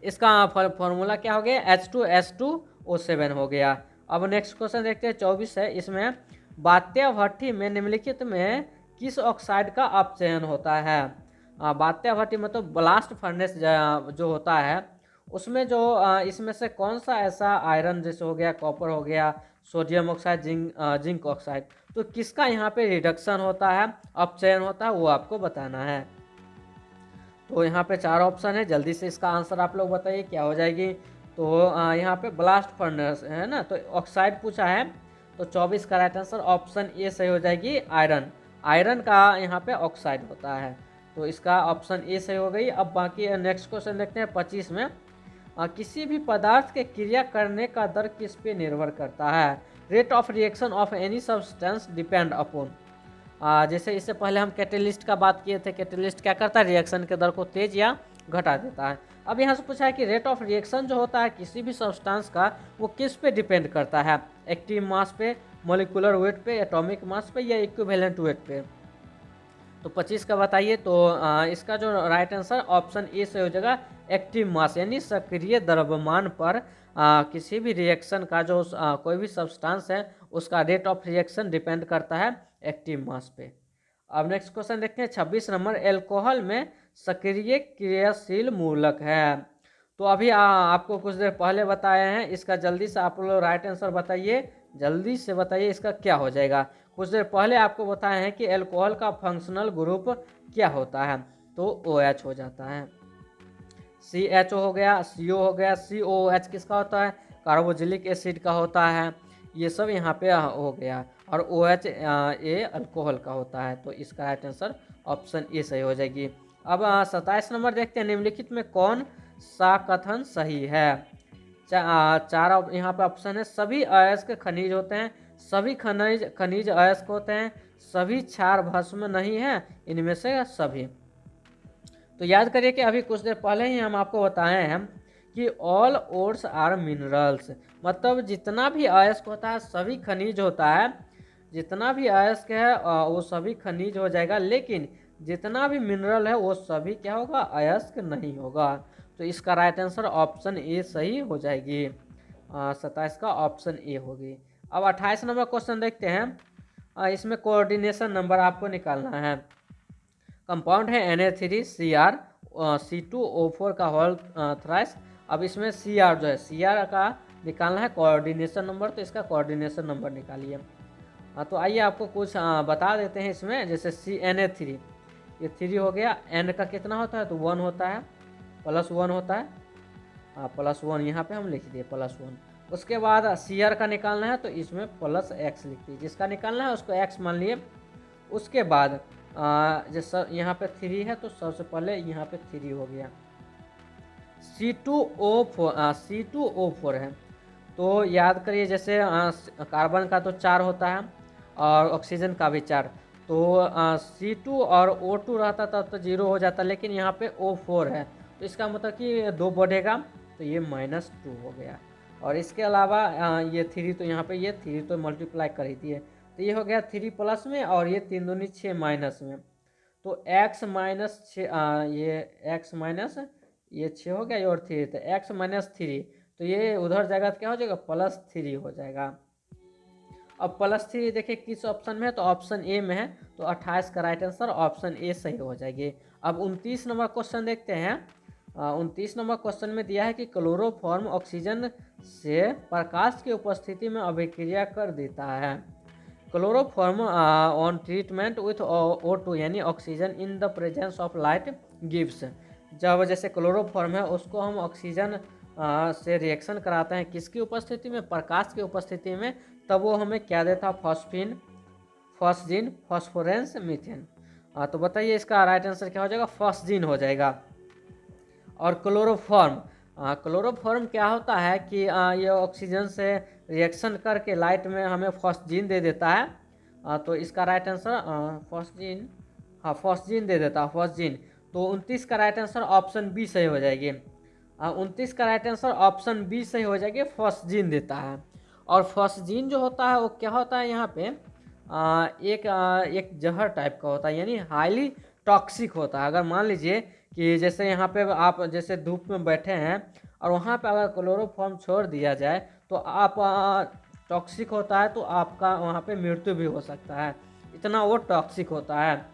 S1: इसका फॉर्मूला क्या हो गया, H2S2O7 हो गया। अब नेक्स्ट क्वेश्चन देखते हैं 24 है। इसमें बात्या भट्ठी में निम्नलिखित में किस ऑक्साइड का अपचयन होता है। बात्या भट्ठी मतलब ब्लास्ट फर्नेस जो होता है उसमें जो इसमें से कौन सा ऐसा आयरन जैसे हो गया, कॉपर हो गया, सोडियम ऑक्साइड, जिंक ऑक्साइड, तो किसका यहाँ पे रिडक्शन होता है, अपचयन होता है, वो आपको बताना है। तो यहाँ पे चार ऑप्शन है, जल्दी से इसका आंसर आप लोग बताइए क्या हो जाएगी। तो यहाँ पे ब्लास्ट फर्नेस है ना, तो ऑक्साइड पूछा है, तो 24 का राइट आंसर ऑप्शन ए सही हो जाएगी, आयरन का यहाँ पे ऑक्साइड होता है। तो इसका ऑप्शन ए सही हो गई। अब बाकी नेक्स्ट क्वेश्चन देखते हैं 25 में, किसी भी पदार्थ के क्रिया करने का दर किस पे निर्भर करता है। Rate of reaction of any substance depend upon, जैसे इससे पहले हम कैटेलिस्ट का बात किए थे, कैटेलिस्ट क्या करता है, रिएक्शन के दर को तेज या घटा देता है। अब यहाँ से पूछा है कि रेट ऑफ रिएक्शन जो होता है किसी भी सब्सटेंस का, वो किस पे डिपेंड करता है, एक्टिव मास पे, मोलिकुलर वेट पे, एटॉमिक मास पे, या इक्विवेलेंट वेट पे। तो 25 का बताइए। तो इसका जो राइट आंसर ऑप्शन ए से हो जाएगा, एक्टिव मास, यानी सक्रिय द्रव्यमान पर किसी भी रिएक्शन का जो कोई भी सब्सटेंस है उसका रेट ऑफ रिएक्शन डिपेंड करता है एक्टिव मास पे। अब नेक्स्ट क्वेश्चन देखते हैं 26 नंबर, एल्कोहल में सक्रिय क्रियाशील मूलक है। तो अभी आपको कुछ देर पहले बताए हैं, इसका जल्दी से आप लोग राइट आंसर बताइए, जल्दी से बताइए इसका क्या हो जाएगा। कुछ देर पहले आपको बताए हैं कि एल्कोहल का फंक्शनल ग्रुप क्या होता है, तो OH हो जाता है। CHO हो गया, CO हो गया, COOH किसका होता है, कार्बोक्सिलिक एसिड का होता है। ये सब यहाँ पे हो गया, और OH ये अल्कोहल का होता है। तो इसका राइट आंसर ऑप्शन ए सही हो जाएगी। अब 27 नंबर देखते हैं, निम्नलिखित में कौन सा कथन सही है। चार यहाँ पे ऑप्शन है, सभी अयस्क खनिज होते हैं, सभी खनिज अयस्क होते हैं, सभी क्षार भस्म नहीं है, इनमें से सभी। तो याद करिए कि अभी कुछ देर पहले ही हम आपको बताए हैं कि ऑल ओर्स आर मिनरल्स, मतलब जितना भी अयस्क होता है सभी खनिज होता है, जितना भी अयस्क है वो सभी खनिज हो जाएगा, लेकिन जितना भी मिनरल है वो सभी क्या होगा, अयस्क नहीं होगा। तो इसका राइट आंसर ऑप्शन ए सही हो जाएगी, 27 का ऑप्शन ए होगी। अब 28 नंबर क्वेश्चन देखते हैं। इसमें कोऑर्डिनेशन नंबर आपको निकालना है। कंपाउंड है Na3Cr C2O4 का होल थ्राइस। अब इसमें Cr जो है, Cr का निकालना है कोऑर्डिनेशन नंबर, तो इसका कोऑर्डिनेशन नंबर निकालिए। तो आइए आपको कुछ बता देते हैं इसमें, जैसे Na3 ये 3 हो गया, N का कितना होता है, तो 1 होता है, +1 होता है, +1 यहाँ पे हम लिख दिए +1। उसके बाद सीआर का निकालना है तो इसमें प्लस एक्स लिखिए, जिसका निकालना है उसको एक्स मान लिए। उसके बाद जैसे यहाँ पे 3 है तो सबसे पहले यहाँ पे 3 हो गया। C2O4 है, तो याद करिए जैसे कार्बन का तो 4 होता है और ऑक्सीजन का भी 4, तो C2 और O2 रहता तब तो 0 हो जाता, लेकिन यहाँ पे O4 है तो इसका मतलब कि 2 बढ़ेगा तो ये -2 हो गया। और इसके अलावा ये 3, तो यहाँ पे ये 3 तो मल्टीप्लाई कर ही दिए, तो ये हो गया 3 प्लस में और ये 3 दूनी 6 माइनस में, तो x माइनस 6 ये x माइनस ये 6 हो गया और 3, तो x -3, तो ये उधर जाएगा तो क्या हो जाएगा +3 हो जाएगा। अब +3 देखिए किस ऑप्शन में है, तो ऑप्शन ए में है, तो 28 का राइट आंसर ऑप्शन ए सही हो जाएगी। अब 29 नंबर क्वेश्चन देखते हैं। 29 नंबर क्वेश्चन में दिया है कि क्लोरोफॉर्म ऑक्सीजन से प्रकाश की उपस्थिति में अभिक्रिया कर देता है। Chloroform on treatment with O2 यानी oxygen in the presence of light gives. जब जैसे क्लोरोफॉर्म है उसको हम ऑक्सीजन से रिएक्शन कराते हैं किसकी उपस्थिति में, प्रकाश की उपस्थिति में, तब वो हमें क्या देता है, फॉस्फिन, फॉस्जीन, फॉस्फोरेंस, मीथेन। तो बताइए इसका राइट आंसर क्या हो जाएगा, फॉस्जीन हो जाएगा। और क्लोरोफॉर्म क्या होता है कि ये ऑक्सीजन से रिएक्शन करके लाइट में हमें फॉस्जीन दे देता है। तो इसका राइट आंसर फॉस्जीन, हाँ फॉस्जीन दे देता है, फॉस्जीन। तो 29 का राइट आंसर ऑप्शन बी सही हो जाएगी। 29 का राइट आंसर ऑप्शन बी सही हो जाएगी, फॉस्जीन देता है। और फॉस्जीन जो होता है वो क्या होता है, यहाँ पे एक जहर टाइप का होता है, यानी हाईली टॉक्सिक होता है। अगर मान लीजिए कि जैसे यहाँ पे आप जैसे धूप में बैठे हैं और वहाँ पे अगर क्लोरोफॉर्म छोड़ दिया जाए तो आप टॉक्सिक होता है, तो आपका वहाँ पे मृत्यु भी हो सकता है, इतना वो टॉक्सिक होता है।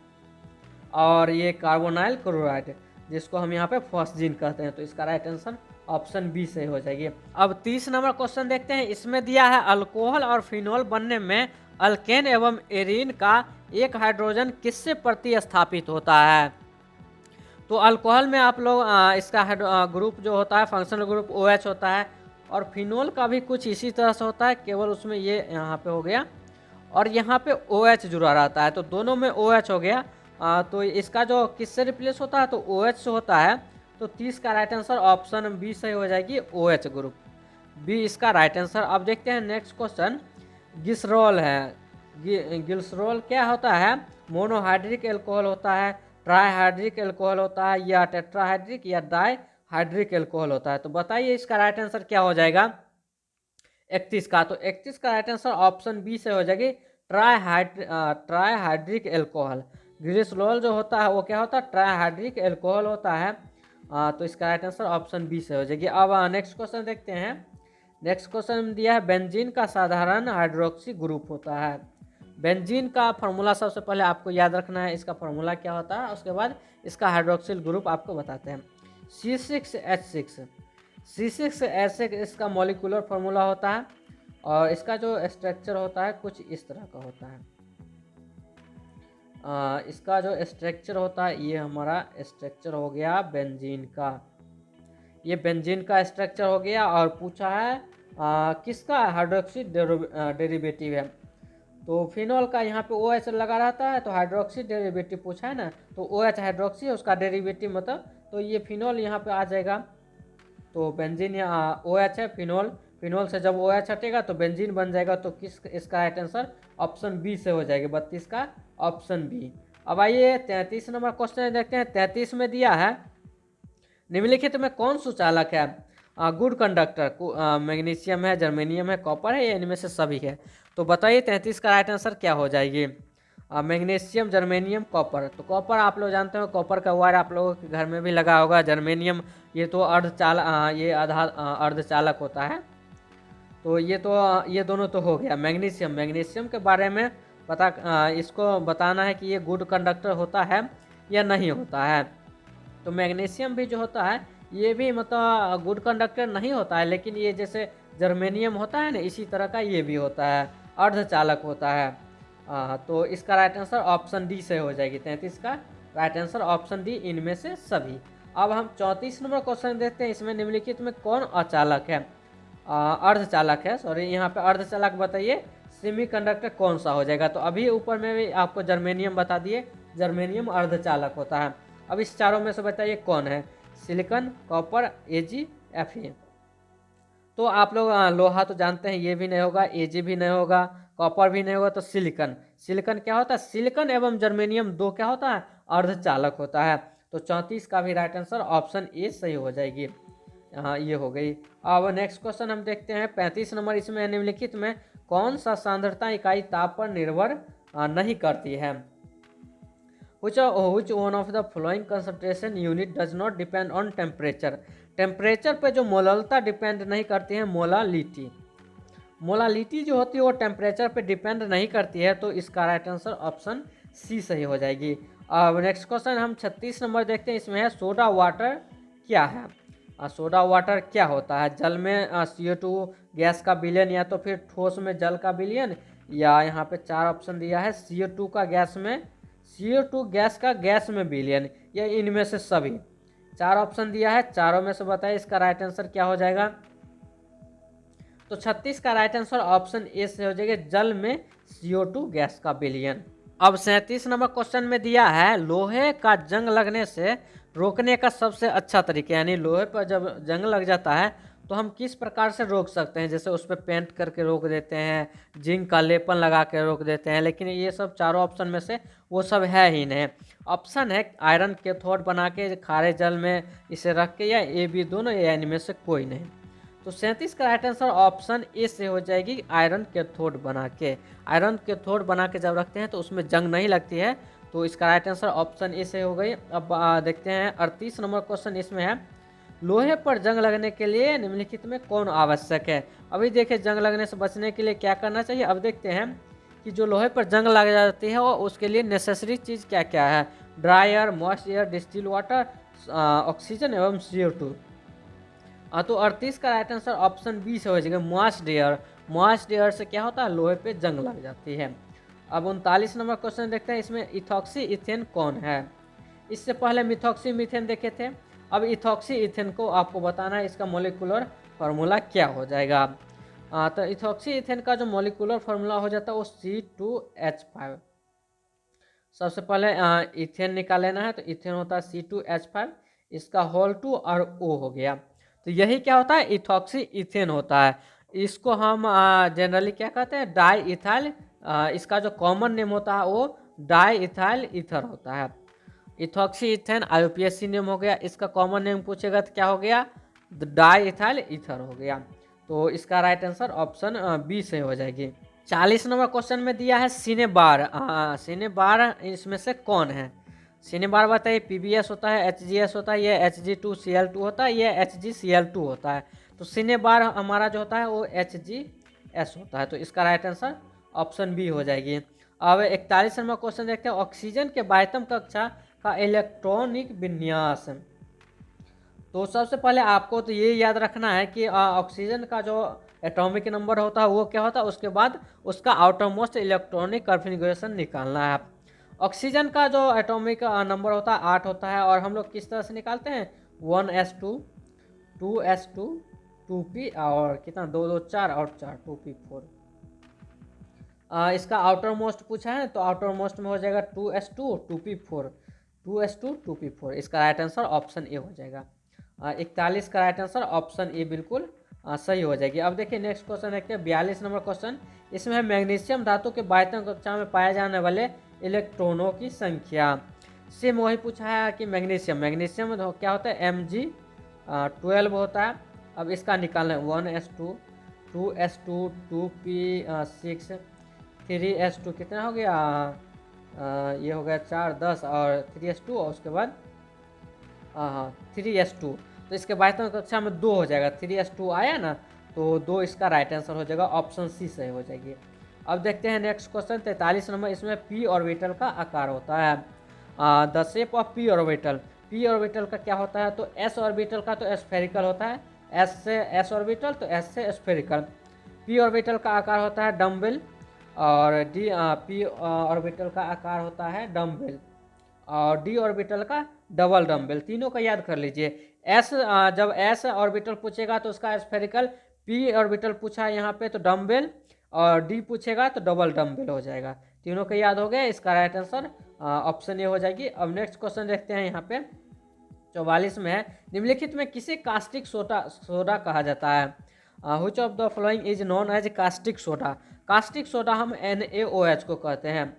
S1: और ये कार्बोनाइल क्लोराइड जिसको हम यहाँ पे फॉस्जीन कहते हैं, तो इसका राइट आंसर ऑप्शन बी सही हो जाएगी। अब 30 नंबर क्वेश्चन देखते हैं। इसमें दिया है अल्कोहल और फिनोल बनने में अल्केन एवं एरीन का एक हाइड्रोजन किससे प्रतिस्थापित होता है। तो अल्कोहल में आप लोग इसका ग्रुप जो होता है फंक्शनल ग्रुप OH होता है, और फिनोल का भी कुछ इसी तरह से होता है, केवल उसमें ये यहाँ पे हो गया और यहाँ पे OH जुड़ा रहता है, तो दोनों में OH हो गया। तो इसका जो किससे रिप्लेस होता है, तो OH से होता है। तो 30 का राइट आंसर ऑप्शन बी सही हो जाएगी, OH ग्रुप, बी इसका राइट आंसर। अब देखते हैं नेक्स्ट क्वेश्चन। ग्लिसरॉल है, ग्लिसरॉल क्या होता है, मोनोहाइड्रिक एल्कोहल होता है, ट्राईहाइड्रिक एल्कोहल होता है, या टेट्राहाइड्रिक या डाईहाइड्रिक एल्कोहल होता है। तो बताइए इसका राइट आंसर क्या हो जाएगा 31 का। तो 31 का राइट आंसर ऑप्शन बी से हो जाएगी, ट्राईहाइड्रिक एल्कोहल। ग्लिसरॉल जो होता है वो क्या होता है, ट्राईहाइड्रिक एल्कोहल होता है। तो इसका राइट आंसर ऑप्शन बी से हो जाएगी। अब नेक्स्ट क्वेश्चन देखते हैं। नेक्स्ट क्वेश्चन में दिया है बेंजीन का साधारण हाइड्रोक्सी ग्रुप होता है। बेंजीन का फार्मूला सबसे पहले आपको याद रखना है, इसका फार्मूला क्या होता है, उसके बाद इसका हाइड्रोक्सिल ग्रुप आपको बताते हैं। C6H6, C6H6 इसका मॉलिक्यूलर फार्मूला होता है, और इसका जो स्ट्रक्चर होता है कुछ इस तरह का होता है। इसका जो स्ट्रक्चर होता है, ये हमारा स्ट्रक्चर हो गया बेंजीन का, ये बेंजीन का स्ट्रक्चर हो गया। और पूछा है किसका हाइड्रोक्सी डेरिवेटिव है, तो फिनॉल का यहाँ पे OH लगा रहता है, तो हाइड्रोक्सी डेरिवेटिव पूछा है ना, तो OH हाइड्रोक्सी उसका डेरिवेटिव मतलब, तो ये फिनॉल यहाँ पे आ जाएगा। तो बेंजीन OH है, फिनॉल से जब OH हटेगा तो बेंजीन बन जाएगा। तो किस इसका राइट आंसर ऑप्शन बी से हो जाएगा, 32 का ऑप्शन बी। अब आइए 33 नंबर क्वेश्चन देखते हैं। 33 में दिया है निम्नलिखित में कौन सुचालक है, गुड कंडक्टर, मैग्नीशियम है, जर्मेनियम है, कॉपर है, या इनमें से सभी है। तो बताइए 33 का राइट आंसर क्या हो जाएगी, मैग्नीशियम, जर्मेनियम, कॉपर। तो कॉपर आप लोग जानते हो, कॉपर का वायर आप लोगों के घर में भी लगा होगा। जर्मेनियम ये तो ये अर्धचालक होता है। तो ये दोनों तो हो गया। मैग्नीशियम के बारे में इसको बताना है कि ये गुड कंडक्टर होता है या नहीं होता है। तो मैग्नीशियम भी जो होता है ये भी मतलब गुड कंडक्टर नहीं होता है, लेकिन ये जैसे जर्मेनियम होता है ना, इसी तरह का ये भी होता है, अर्धचालक होता है। तो इसका राइट आंसर ऑप्शन डी से हो जाएगी। 33 का राइट आंसर ऑप्शन डी, इनमें से सभी। अब हम 34 नंबर क्वेश्चन देखते हैं। इसमें निम्नलिखित में कौन अचालक है, अर्धचालक है, सॉरी यहाँ पे अर्धचालक बताइए सेमीकंडक्टर कौन सा हो जाएगा। तो अभी ऊपर में भी आपको जर्मेनियम बता दिए, जर्मेनियम अर्धचालक होता है। अब इस चारों में से बताइए कौन है, सिलिकॉन, कॉपर, एजी, एफई। तो आप लोग लोहा तो जानते हैं, ये भी नहीं होगा, एजी भी नहीं होगा, कॉपर भी नहीं होगा, तो सिलिकॉन। सिलिकॉन क्या होता है, सिलिकॉन एवं जर्मेनियम दो क्या होता है, अर्धचालक होता है। तो 34 का भी राइट आंसर ऑप्शन ए सही हो जाएगी। हाँ ये हो गई। अब नेक्स्ट क्वेश्चन हम देखते हैं 35 नंबर, इसमें निम्नलिखित में कौन सा सांद्रता इकाई ताप पर निर्भर नहीं करती है। which one of the following concentration unit does not depend on temperature। Temperature पे जो मोललता डिपेंड नहीं करती है, मोलालिटी। मोलालिटी जो होती है वो टेम्परेचर पे डिपेंड नहीं करती है, तो इसका राइट आंसर ऑप्शन सी सही हो जाएगी। अब नेक्स्ट क्वेश्चन हम 36 नंबर देखते हैं, इसमें है सोडा वाटर क्या है। सोडा वाटर क्या होता है, जल में CO2 गैस का विलयन, या तो फिर ठोस में जल का विलयन, या यहाँ पे चार ऑप्शन दिया है CO2 का गैस में, CO2 गैस का गैस में विलयन, या इनमें से सभी। चार ऑप्शन दिया है, चारों में से बताइए इसका राइट आंसर क्या हो जाएगा। तो 36 का राइट आंसर ऑप्शन ए से हो जाएगा, जल में CO2 गैस का विलयन। अब 37 नंबर क्वेश्चन में दिया है लोहे का जंग लगने से रोकने का सबसे अच्छा तरीका, यानी लोहे पर जब जंग लग जाता है तो हम किस प्रकार से रोक सकते हैं। जैसे उस पर पेंट करके रोक देते हैं, जिंक का लेपन लगा के रोक देते हैं, लेकिन ये सब चारों ऑप्शन में से वो सब है ही नहीं। ऑप्शन है आयरन कैथोड बना के खारे जल में इसे रख के, या ए बी दोनों, या इनमें से कोई नहीं। तो 37 का राइट आंसर ऑप्शन ए से हो जाएगी, आयरन कैथोड बना के। आयरन कैथोड बना के जब रखते हैं तो उसमें जंग नहीं लगती है, तो इसका राइट आंसर ऑप्शन ए से हो गई। अब देखते हैं 38 नंबर क्वेश्चन, इसमें है लोहे पर जंग लगने के लिए निम्नलिखित में कौन आवश्यक है। अभी देखिए जंग लगने से बचने के लिए क्या करना चाहिए। अब देखते हैं कि जो लोहे पर जंग लग जाती है वो उसके लिए नेसेसरी चीज़ क्या क्या है। Dry air, moist air, distil water, oxygen एवं CO2। तो 38 का राइट आंसर ऑप्शन बी से हो जाएगा, मॉइस्ट एयर। मॉइस्ट एयर से क्या होता है, लोहे पे जंग लग जाती है। अब 39 नंबर क्वेश्चन देखते हैं, इसमें इथॉक्सी इथेन कौन है। इससे पहले मिथॉक्सी मीथेन देखे थे, अब इथॉक्सी इथेन को आपको बताना है, इसका मोलिकुलर फार्मूला क्या हो जाएगा। तो इथॉक्सी इथेन का जो मोलिकुलर फार्मूला हो जाता है वो C2H5। सबसे पहले इथेन निकाल लेना है, तो इथेन होता है C2H5, इसका होल 2 और O हो गया। तो यही क्या होता है, इथॉक्सी इथेन होता है। इसको हम जनरली क्या कहते हैं, डाई इथाइल। इसका जो कॉमन नेम होता है वो डाई इथाइल ईथर होता है। इथॉक्सी इथेन IUPAC नेम हो गया, इसका कॉमन नेम पूछेगा तो क्या हो गया, डाई इथाइल ईथर हो गया। तो इसका राइट आंसर ऑप्शन बी से हो जाएगी। 40 नंबर क्वेश्चन में दिया है सिनेबार। सिनेबार इसमें से कौन है। सिनेबार बताइए, PBS होता है, HGS होता है, ये Hg2Cl2 होता है, ये HgCl2 होता है। तो सिनेबार हमारा जो होता है वो HgS होता है, तो इसका राइट आंसर ऑप्शन बी हो जाएगी। अब 41 नंबर क्वेश्चन देखते हैं, ऑक्सीजन के बाह्यतम कक्षा का इलेक्ट्रॉनिक विन्यास। तो सबसे पहले आपको तो ये याद रखना है कि ऑक्सीजन का जो एटॉमिक नंबर होता है वो क्या होता है, उसके बाद उसका आउटर मोस्ट इलेक्ट्रॉनिक कन्फिगरेशन निकालना है। ऑक्सीजन का जो एटॉमिक नंबर होता है 8 होता है, और हम लोग किस तरह से निकालते हैं, 1s2, 2s2, 2p, और कितना 2 2 4 और 4 2p4। इसका आउटर मोस्ट पूछा है, तो आउटर मोस्ट में हो जाएगा 2s2 2p4, 2s2 2p4। इसका राइट आंसर ऑप्शन ए हो जाएगा। 41 का राइट आंसर ऑप्शन ए बिल्कुल सही हो जाएगी। अब देखिए नेक्स्ट क्वेश्चन देखते हैं 42 नंबर क्वेश्चन, इसमें है मैग्नीशियम धातु के बाह्यतम कक्षा में पाए जाने वाले इलेक्ट्रॉनों की संख्या। सेम वही पूछा है कि मैग्नीशियम क्या होता है, Mg12 होता है। अब इसका निकालना है 1s2, 2s2, 2p6, 3s2 कितना हो गया, ये हो गया 4 10 और 3s2, और उसके बाद 3s2। तो इसके बाह्यतम कक्षा में 2 हो जाएगा, 3s2 आया ना, तो 2 इसका राइट आंसर हो जाएगा, ऑप्शन सी सही हो जाएगी। अब देखते हैं नेक्स्ट क्वेश्चन 43 नंबर, इसमें p ऑर्बिटल का आकार होता है। The shape of p orbital. p orbital का क्या होता है, तो s ऑर्बिटल का तो स्फेरिकल होता है, s से s ऑर्बिटल, तो s से स्फेरिकल। p ऑर्बिटल का आकार होता है डम्बेल, और p ऑर्बिटल का आकार होता है डम्बेल, और d ऑर्बिटल का डबल डम्बेल। तीनों का याद कर लीजिए। जब s ऑर्बिटल पूछेगा तो उसका स्फेरिकल, पी ऑर्बिटल पूछा है यहाँ पे तो डम्बेल, और डी पूछेगा तो डबल डम्बेल हो जाएगा। तीनों का याद हो गया, इसका राइट आंसर ऑप्शन ए हो जाएगी। अब नेक्स्ट क्वेश्चन देखते हैं यहाँ पे 44 में है, निम्नलिखित में किसे कास्टिक सोडा सोडा कहा जाता है? Which of the following is known as caustic soda? Caustic soda हम NaOH को कहते हैं,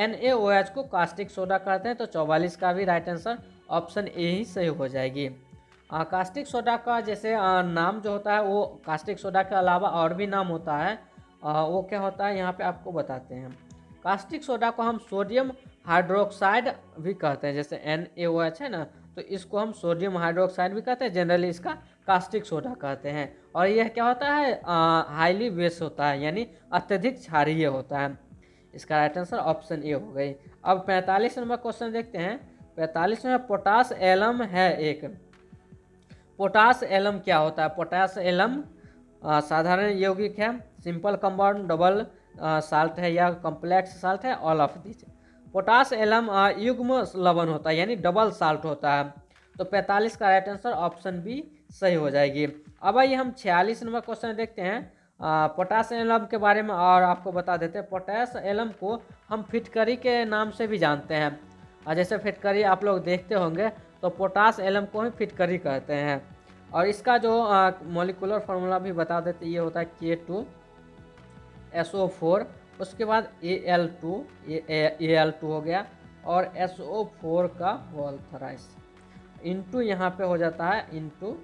S1: NaOH को कास्टिक सोडा कहते हैं। तो 44 का भी राइट आंसर ऑप्शन ए ही सही हो जाएगी। कास्टिक सोडा का जैसे नाम जो होता है वो कास्टिक सोडा के अलावा और भी नाम होता है, वो क्या होता है यहाँ पे आपको बताते हैं। कास्टिक सोडा को हम सोडियम हाइड्रोक्साइड भी कहते हैं, जैसे NaOH है ना, तो इसको हम सोडियम हाइड्रोक्साइड भी कहते हैं, जनरली इसका कास्टिक सोडा कहते हैं। और यह क्या होता है, हाईली बेस होता है, यानी अत्यधिक क्षारीय होता है। इसका राइट आंसर ऑप्शन ए हो गई। अब 45 नंबर क्वेश्चन देखते हैं। 45 में पोटास एलम है एक, पोटास एलम क्या होता है? पोटास एलम साधारण यौगिक है, सिंपल कंपाउंड, डबल साल्ट है या कॉम्प्लेक्स साल्ट है, all of this. Potash alum युग्म लवण होता है, यानी डबल साल्ट होता है। तो 45 का राइट आंसर ऑप्शन बी सही हो जाएगी। अब आइए हम 46 नंबर क्वेश्चन देखते हैं पोटास एलम के बारे में, और आपको बता देते हैं पोटास एलम को हम फिटकरी के नाम से भी जानते हैं। जैसे फिटकरी आप लोग देखते होंगे, तो पोटास एलम को ही फिटकरी कहते हैं। और इसका जो मॉलिक्यूलर फार्मूला भी बता देते, ये होता है K2SO4, उसके बाद Al2 हो गया, और SO4 का होल थराइस इंटू यहाँ पे हो जाता है इंटू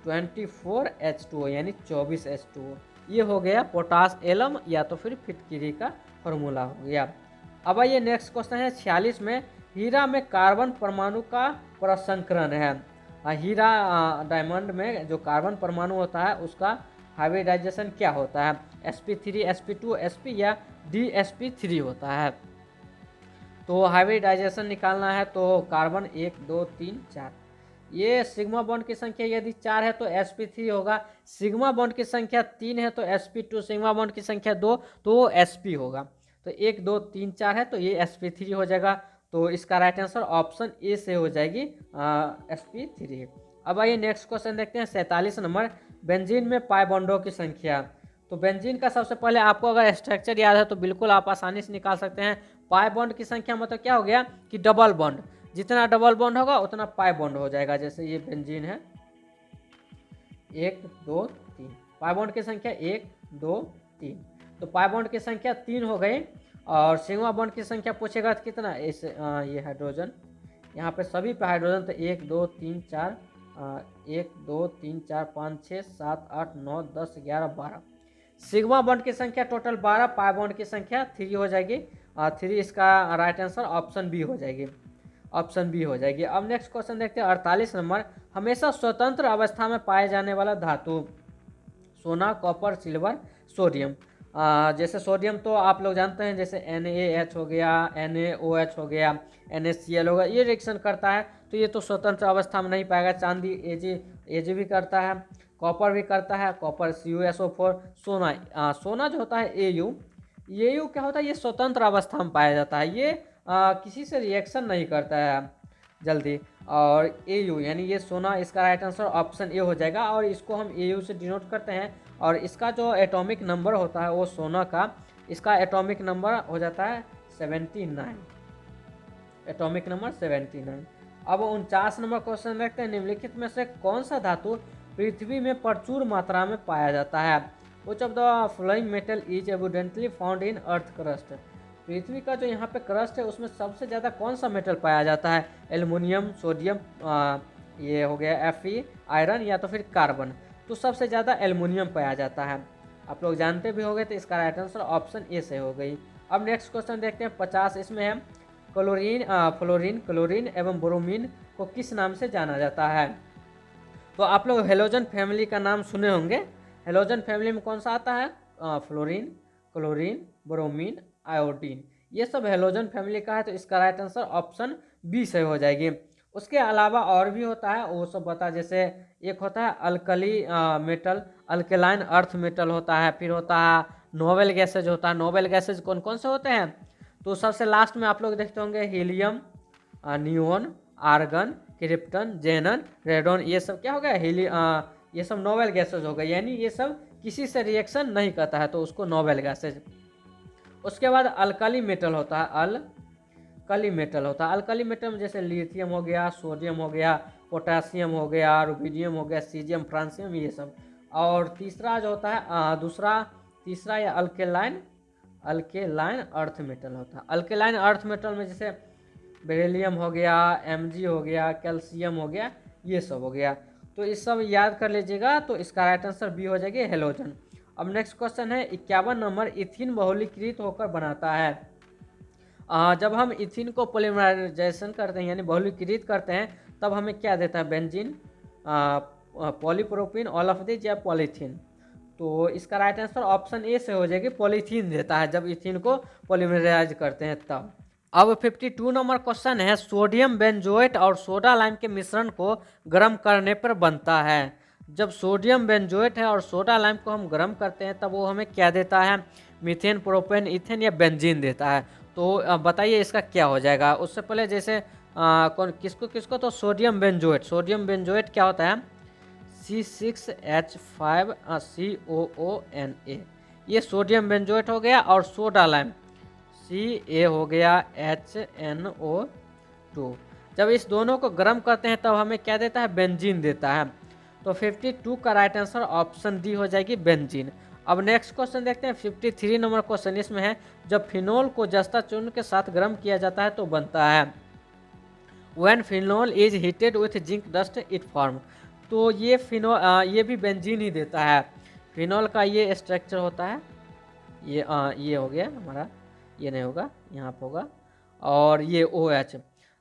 S1: 24H2O, यानी 24H2O। ये हो गया पोटास एलम या तो फिर फिटकरी का फॉर्मूला हो गया। अब आइए नेक्स्ट क्वेश्चन है 46 में, हीरा में कार्बन परमाणु का प्रसंकरण है। हीरा डायमंड में जो कार्बन परमाणु होता है उसका हाइब्रिडाइजेशन क्या होता है? sp3 sp2 sp या dsp3 होता है। तो हाइब्रिडाइजेशन निकालना है तो कार्बन 1 2 3 4, ये सिग्मा बॉन्ड की संख्या यदि 4 है तो sp3 होगा, सिग्मा बॉन्ड की संख्या 3 है तो sp2, सिग्मा बॉन्ड की संख्या 2 तो sp होगा। तो 1 2 3 4 है तो ये sp3 हो जाएगा। तो इसका राइट आंसर ऑप्शन ए से हो जाएगी sp3। अब आइए नेक्स्ट क्वेश्चन देखते हैं 47 नंबर, बेंजीन में पाई बॉन्डों की संख्या। तो बेंजीन का सबसे पहले आपको अगर स्ट्रक्चर याद है तो बिल्कुल आप आसानी से निकाल सकते हैं। पाई बॉन्ड की संख्या मतलब क्या हो गया कि डबल बॉन्ड, जितना डबल बॉन्ड होगा उतना पाई बॉन्ड हो जाएगा। जैसे ये बेंजीन है 1 2 3, पाई बॉन्ड की संख्या 1 2 3, तो पाई बॉन्ड की संख्या 3 हो गई। और सिग्मा बॉन्ड की संख्या पूछेगा तो कितना, इस ये हाइड्रोजन यहाँ पे सभी पे हाइड्रोजन, तो 1 2 3 4 1 2 3 4 5 6 7 8 9 10 11 12, सिग्मा बॉन्ड की संख्या टोटल 12, पाई बॉन्ड की संख्या 3 हो जाएगी। 3 इसका राइट आंसर ऑप्शन बी हो जाएगी, ऑप्शन बी हो जाएगी। अब नेक्स्ट क्वेश्चन देखते हैं 48 नंबर, हमेशा स्वतंत्र अवस्था में पाए जाने वाला धातु। सोना, कॉपर, सिल्वर, सोडियम। जैसे सोडियम तो आप लोग जानते हैं, जैसे NaH हो गया, NaOH हो गया, NaCl हो गया, ये रिएक्शन करता है तो ये तो स्वतंत्र अवस्था में नहीं पाएगा। चांदी Ag भी करता है, कॉपर भी करता है, कॉपर CuSO4। सोना जो होता है Au क्या होता है, ये स्वतंत्र अवस्था में पाया जाता है, ये किसी से रिएक्शन नहीं करता है जल्दी। और Au यानी ये सोना, इसका राइट आंसर ऑप्शन ए हो जाएगा। और इसको हम Au से डिनोट करते हैं, और इसका जो एटॉमिक नंबर होता है वो सोना का, इसका एटॉमिक नंबर हो जाता है 79, एटॉमिक नंबर 79। अब 49 नंबर क्वेश्चन देखते हैं, निम्नलिखित में से कौन सा धातु पृथ्वी में प्रचुर मात्रा में पाया जाता है? Which of the following metal is evidently found in earth crust? पृथ्वी का जो यहाँ पे क्रस्ट है उसमें सबसे ज़्यादा कौन सा मेटल पाया जाता है? एल्युमिनियम, सोडियम, ये हो गया Fe, आयरन या तो फिर कार्बन। तो सबसे ज़्यादा एल्युमिनियम पाया जाता है, आप लोग जानते भी होंगे। तो इसका राइट आंसर ऑप्शन ए से हो गई। अब नेक्स्ट क्वेश्चन देखते हैं 50, इसमें है फ्लोरीन, क्लोरीन एवं ब्रोमीन को किस नाम से जाना जाता है? तो आप लोग हेलोजन फैमिली का नाम सुने होंगे। हेलोजन फैमिली में कौन सा आता है? फ्लोरीन, क्लोरीन, ब्रोमीन, आयोडीन, ये सब हेलोजन फैमिली का है। तो इसका राइट आंसर ऑप्शन बी से हो जाएगी। उसके अलावा और भी होता है, वो सब बता, जैसे एक होता है alkali metal, alkaline earth metal होता है, फिर होता है नोबेल गैसेज होता है। नोबेल गैसेज कौन कौन से होते हैं? तो सबसे लास्ट में आप लोग देखते होंगे helium, neon, argon, krypton, जेनन, radon, ये सब क्या हो गया? ये सब नोबल गैसेज हो गए, यानी ये सब किसी से रिएक्शन नहीं करता है, तो उसको नोबल गैसेज। उसके बाद अल्कली मेटल होता है, अल्कली मेटल होता है। अल्कली मेटल में जैसे लिथियम हो गया, सोडियम हो गया, पोटेशियम हो गया, रुबिडियम हो गया, सीजियम, फ्रांसियम, ये सब। और तीसरा जो होता है तीसरा या अल्केलाइन अर्थ मेटल होता है। अल्केलाइन अर्थ मेटल में जैसे बेरिलियम हो गया, Mg हो गया, कैल्शियम हो गया, ये सब हो गया। तो इस सब याद कर लीजिएगा। तो इसका राइट आंसर बी हो जाएगी, हेलोजन। अब नेक्स्ट क्वेश्चन है 51 नंबर, इथिन बहुलीकृत होकर बनाता है। जब हम इथिन को पॉलीमराइजेशन करते हैं यानी बहुलीकृत करते हैं, तब हमें क्या देता है, benzene, polypropene, all of this, या पॉलीथीन। तो इसका राइट आंसर ऑप्शन ए से हो जाएगी, पॉलीथीन देता है जब इथिन को पॉलीमराइज करते हैं तब। अब 52 नंबर क्वेश्चन है, सोडियम बेंजोएट और सोडा लाइम के मिश्रण को गर्म करने पर बनता है। जब सोडियम बेंजोएट है और सोडा लाइम को हम गर्म करते हैं तब वो हमें क्या देता है, मीथेन, प्रोपेन, इथेन या बेंजीन देता है। तो बताइए इसका क्या हो जाएगा। उससे पहले जैसे कौन किसको किसको, तो सोडियम बेंजोएट क्या होता है, C6H5COONA, ये सोडियम बेंजोएट हो गया। और सोडा लाइम Ca हो गया HNO2। जब इस दोनों को गर्म करते हैं तब हमें क्या देता है, बेंजीन देता है। तो 52 का राइट आंसर ऑप्शन डी हो जाएगी, बेंजीन। अब नेक्स्ट क्वेश्चन देखते हैं 53 नंबर क्वेश्चन। इसमें है, जब फिनोल को जस्ता चूर्ण के साथ गर्म किया जाता है तो बनता है, when phenol is heated with zinc dust it form. तो ये ये भी बेंजीन ही देता है। फिनोल का ये स्ट्रक्चर होता है, ये हो गया हमारा, ये नहीं होगा, यहाँ पर होगा, और ये OH।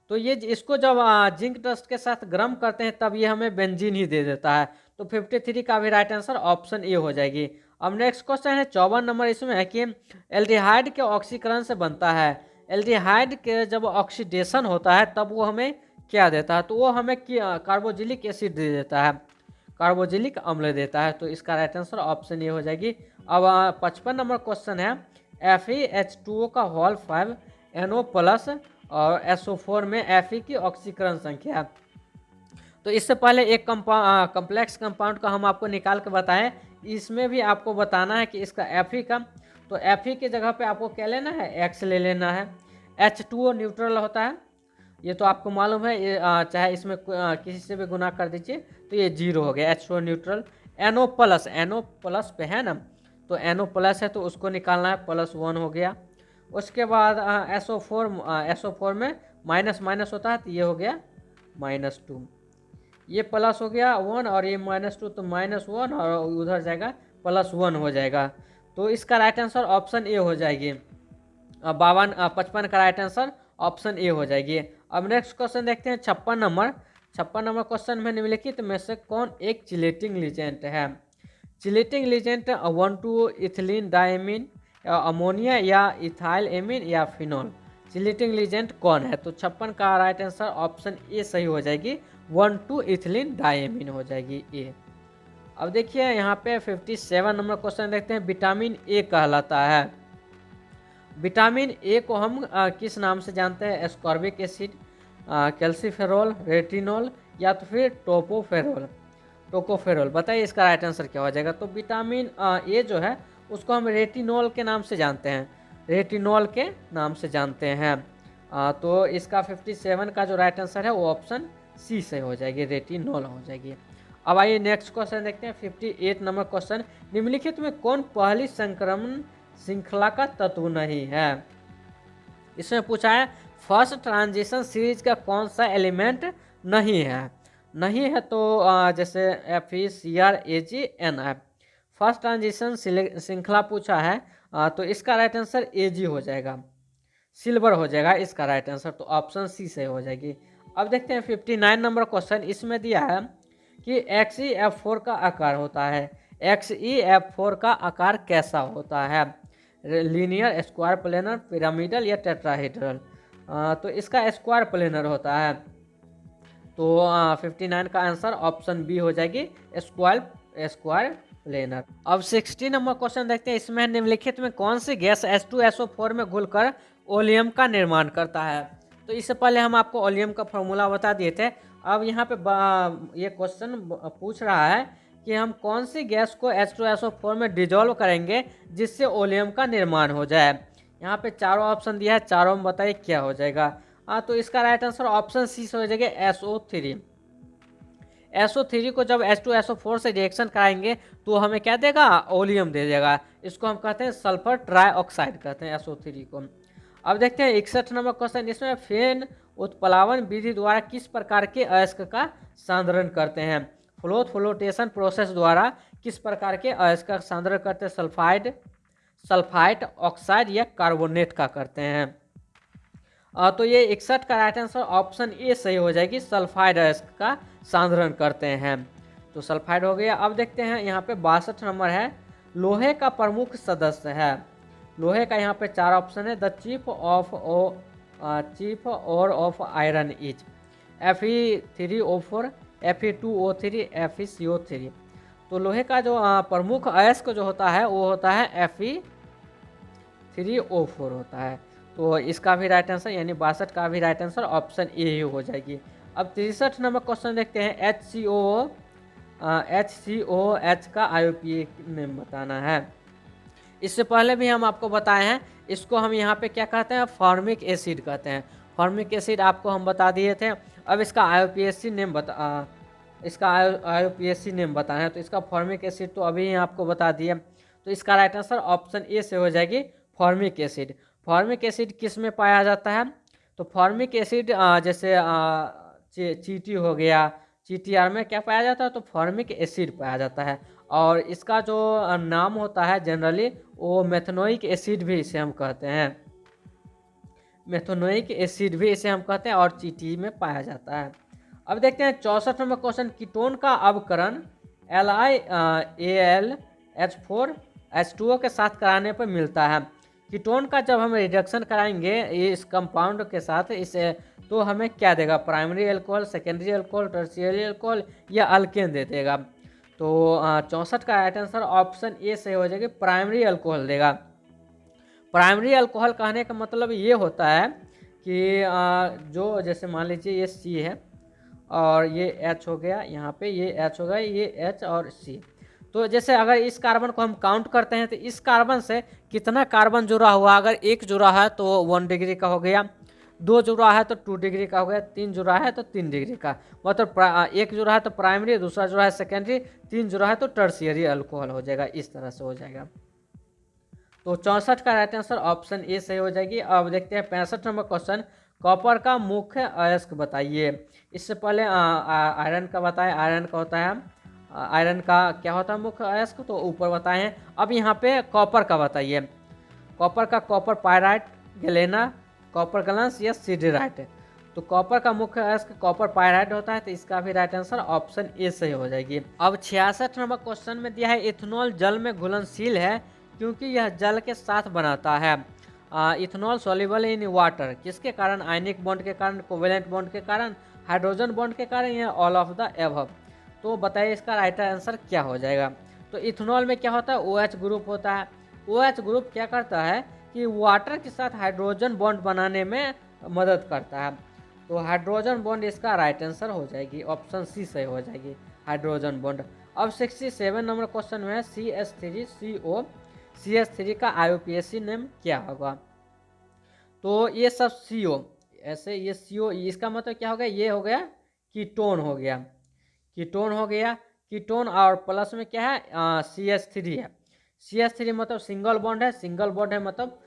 S1: तो ये इसको जब जिंक डस्ट के साथ गर्म करते हैं तब ये हमें बेंजीन ही दे देता है। तो 53 का भी राइट आंसर ऑप्शन ए हो जाएगी। अब नेक्स्ट क्वेश्चन है 54 नंबर। इसमें है कि एल्डिहाइड के ऑक्सीकरण से बनता है। एल्डिहाइड के जब ऑक्सीडेशन होता है तब वो हमें क्या देता है, तो वो हमें कार्बोजिलिक एसिड दे देता है, कार्बोजिलिक अम्ल देता है। तो इसका राइट आंसर ऑप्शन ए हो जाएगी। अब 55 नंबर क्वेश्चन है, FeH2O का होल 5 NO प्लस और SO4 में Fe की ऑक्सीकरण संख्या। तो इससे पहले एक कम्प्लेक्स कंपाउंड का हम आपको निकाल के बताएं, इसमें भी आपको बताना है कि इसका Fe का, तो Fe की जगह पे आपको क्या लेना है, X ले लेना है। H2O न्यूट्रल होता है, ये तो आपको मालूम है, ये चाहे इसमें किसी से भी गुना कर दीजिए तो ये 0 हो गया, H2O न्यूट्रल। NO प्लस पे है ना, तो NO प्लस है तो उसको निकालना है, +1 हो गया। उसके बाद SO4 में माइनस माइनस होता है तो ये हो गया -2, ये प्लस हो गया 1 और ये -2, तो -1 और उधर जाएगा +1 हो जाएगा। तो इसका राइट आंसर ऑप्शन ए हो जाएगी। 55 का राइट आंसर ऑप्शन ए हो जाएगी। अब नेक्स्ट क्वेश्चन देखते हैं 56 नंबर। 56 नंबर क्वेश्चन में निम्नलिखित में से कौन एक चिलेटिंग लीजेंट है। Chelating legend 1,2 ethylene diamine, ammonia या इथाइल एमीन या फिनोल। चिलेटिंग लीजेंट कौन है, तो 56 का राइट आंसर ऑप्शन ए सही हो जाएगी, 1,2 इथिलीन डायमीन हो जाएगी ए। अब देखिए यहाँ पे 57 नंबर क्वेश्चन देखते हैं, विटामिन ए कहलाता है। विटामिन ए को हम किस नाम से जानते हैं, एस्कॉर्बिक एसिड, कैल्सीफेरोल, रेटिनॉल या तो फिर टोकोफेरोल। बताइए इसका राइट आंसर क्या हो जाएगा। तो विटामिन ए जो है उसको हम रेटिनॉल के नाम से जानते हैं, रेटिनॉल के नाम से जानते हैं। तो इसका 57 का जो राइट आंसर है वो ऑप्शन सी से हो जाएगी, रेटिनॉल हो जाएगी। अब आइए नेक्स्ट क्वेश्चन देखते हैं 58 नंबर क्वेश्चन। निम्नलिखित में कौन पहली संक्रमण श्रृंखला का तत्व नहीं है। इसमें पूछा है फर्स्ट ट्रांजिशन सीरीज का कौन सा एलिमेंट नहीं है, तो जैसे FeCrAgNF फर्स्ट ट्रांजिशन श्रृंखला पूछा है, तो इसका राइट आंसर Ag हो जाएगा, सिल्वर हो जाएगा इसका राइट आंसर, तो ऑप्शन सी से हो जाएगी। अब देखते हैं 59 नंबर क्वेश्चन। इसमें दिया है कि XeF4 का आकार होता है, XeF4 का आकार कैसा होता है, लीनियर, स्क्वायर, प्लेनर, पिरामिडल या टेट्राहेड्रल। तो इसका स्क्वायर प्लेनर होता है, तो 59 का आंसर ऑप्शन बी हो जाएगी, स्क्वायर प्लेनर। अब 60 नंबर क्वेश्चन देखते हैं। इसमें निम्नलिखित में कौन सी गैस H2SO4 में घुलकर ओलियम का निर्माण करता है। तो इससे पहले हम आपको ओलियम का फॉर्मूला बता दिए थे। अब यहाँ पे ये क्वेश्चन पूछ रहा है कि हम कौन सी गैस को H2SO4 में डिजोल्व करेंगे जिससे ओलियम का निर्माण हो जाए। यहाँ पे चारों ऑप्शन दिया है, चारों में बताइए क्या हो जाएगा। तो इसका राइट आंसर ऑप्शन सी से हो जाएगा SO3। SO3 को जब H2SO4 से रिएक्शन कराएंगे तो हमें क्या देगा, ओलियम दे देगा। इसको हम कहते हैं सल्फर ट्राइऑक्साइड कहते हैं SO3 को। अब देखते हैं 61 नंबर क्वेश्चन। इसमें फेन उत्प्लावन विधि द्वारा किस प्रकार के अयस्क का सांद्रण करते हैं। फ्लोटेशन प्रोसेस द्वारा किस प्रकार के अयस्क का सांद्रण करते हैं, सल्फाइड ऑक्साइड या कार्बोनेट का करते हैं। तो ये 61 का राइट आंसर ऑप्शन ए सही हो जाएगी, सल्फाइड अयस्क का सांद्रण करते हैं। तो सल्फाइड हो गया। अब देखते हैं यहाँ पे 62 नंबर है, लोहे का प्रमुख सदस्य है। लोहे का यहाँ पे चार ऑप्शन है। द चीफ और of iron is Fe3O4, Fe2O3, FeCO3। तो लोहे का जो प्रमुख अयस्क जो होता है वो होता है Fe3O4 होता है। तो इसका भी राइट आंसर यानी 62 का भी राइट आंसर ऑप्शन ए ही हो जाएगी। अब 63 नंबर क्वेश्चन देखते हैं। HCOH का IUPAC नेम बताना है। इससे पहले भी हम आपको बताए हैं, इसको हम यहाँ पे क्या कहते हैं, फॉर्मिक एसिड कहते हैं। फॉर्मिक एसिड आपको हम बता दिए थे। अब इसका IUPAC नेम बताना है। तो इसका फॉर्मिक एसिड तो अभी आपको बता दिए। तो इसका राइट आंसर ऑप्शन ए से हो जाएगी, फॉर्मिक एसिड। फॉर्मिक एसिड किस में पाया जाता है, तो फॉर्मिक एसिड जैसे चीटी हो गया, चीटीआर में क्या पाया जाता है, तो फॉर्मिक एसिड पाया जाता है। और इसका जो नाम होता है जनरली वो मेथनोइक एसिड भी इसे हम कहते हैं, मेथनोइक एसिड भी इसे हम कहते हैं, और चीटी में पाया जाता है। अब देखते हैं 64 नंबर क्वेश्चन। कीटोन का अवकरण LiAlH4H2O के साथ कराने पर मिलता है। कीटोन का जब हम रिडक्शन कराएंगे इस कंपाउंड के साथ इसे, तो हमें क्या देगा, primary alcohol, secondary alcohol, tertiary alcohol या अल्केन दे देगा। तो 64 का राइट आंसर ऑप्शन ए से हो जाएगी, प्राइमरी अल्कोहल देगा। प्राइमरी अल्कोहल कहने का मतलब ये होता है कि जो जैसे मान लीजिए ये सी है और ये एच हो गया, यहाँ पे ये एच हो गया, ये एच और सी। तो जैसे अगर इस कार्बन को हम काउंट करते हैं तो इस कार्बन से कितना कार्बन जुड़ा हुआ, अगर एक जुड़ा है तो 1 डिग्री का हो गया, 2 जुड़ा है तो 2 डिग्री का हो गया, 3 जुड़ा है तो 3 डिग्री का। मतलब एक जुड़ा है तो प्राइमरी, दूसरा जुड़ा है सेकेंडरी, 3 जुड़ा है तो टर्शियरी अल्कोहल हो जाएगा। इस तरह से हो जाएगा। तो 64 का राइट आंसर ऑप्शन ए सही हो जाएगी। अब देखते हैं 65 नंबर क्वेश्चन। कॉपर का मुख्य अयस्क बताइए। इससे पहले आयरन का बताएं, आयरन का होता है, आयरन का क्या होता है मुख्य अयस्क, तो ऊपर बताए हैं। अब यहाँ पे कॉपर का बताइए। कॉपर का copper pyrite, galena, copper glance या सिडराइट। तो कॉपर का मुख्य अयस्क कॉपर पायराइट होता है। तो इसका भी राइट आंसर ऑप्शन ए सही हो जाएगी। अब 66 नंबर क्वेश्चन में दिया है, इथेनॉल जल में घुलनशील है क्योंकि यह जल के साथ बनाता है। इथेनॉल सॉल्युबल इन वाटर, किसके कारण, आयनिक बॉन्ड के कारण, कोवेलेंट बॉन्ड के कारण, हाइड्रोजन बॉन्ड के कारण या ऑल ऑफ द एबव। तो बताइए इसका राइट आंसर क्या हो जाएगा। तो इथेनॉल में क्या होता है, OH ग्रुप होता है। OH ग्रुप क्या करता है कि वाटर के साथ हाइड्रोजन बॉन्ड बनाने में मदद करता है। तो हाइड्रोजन बॉन्ड इसका राइट आंसर हो जाएगी, ऑप्शन सी सही हो जाएगी, हाइड्रोजन बॉन्ड। अब 67 नंबर क्वेश्चन में है, CH3 का IUPAC नेम क्या होगा। तो ये सब CO ऐसे, ये CO, इसका मतलब क्या हो गया, ये हो गया कीटोन हो गया, कीटोन हो गया, कीटोन। और प्लस में क्या है, CH3 है। CH3 मतलब सिंगल बॉन्ड है, सिंगल बॉन्ड है मतलब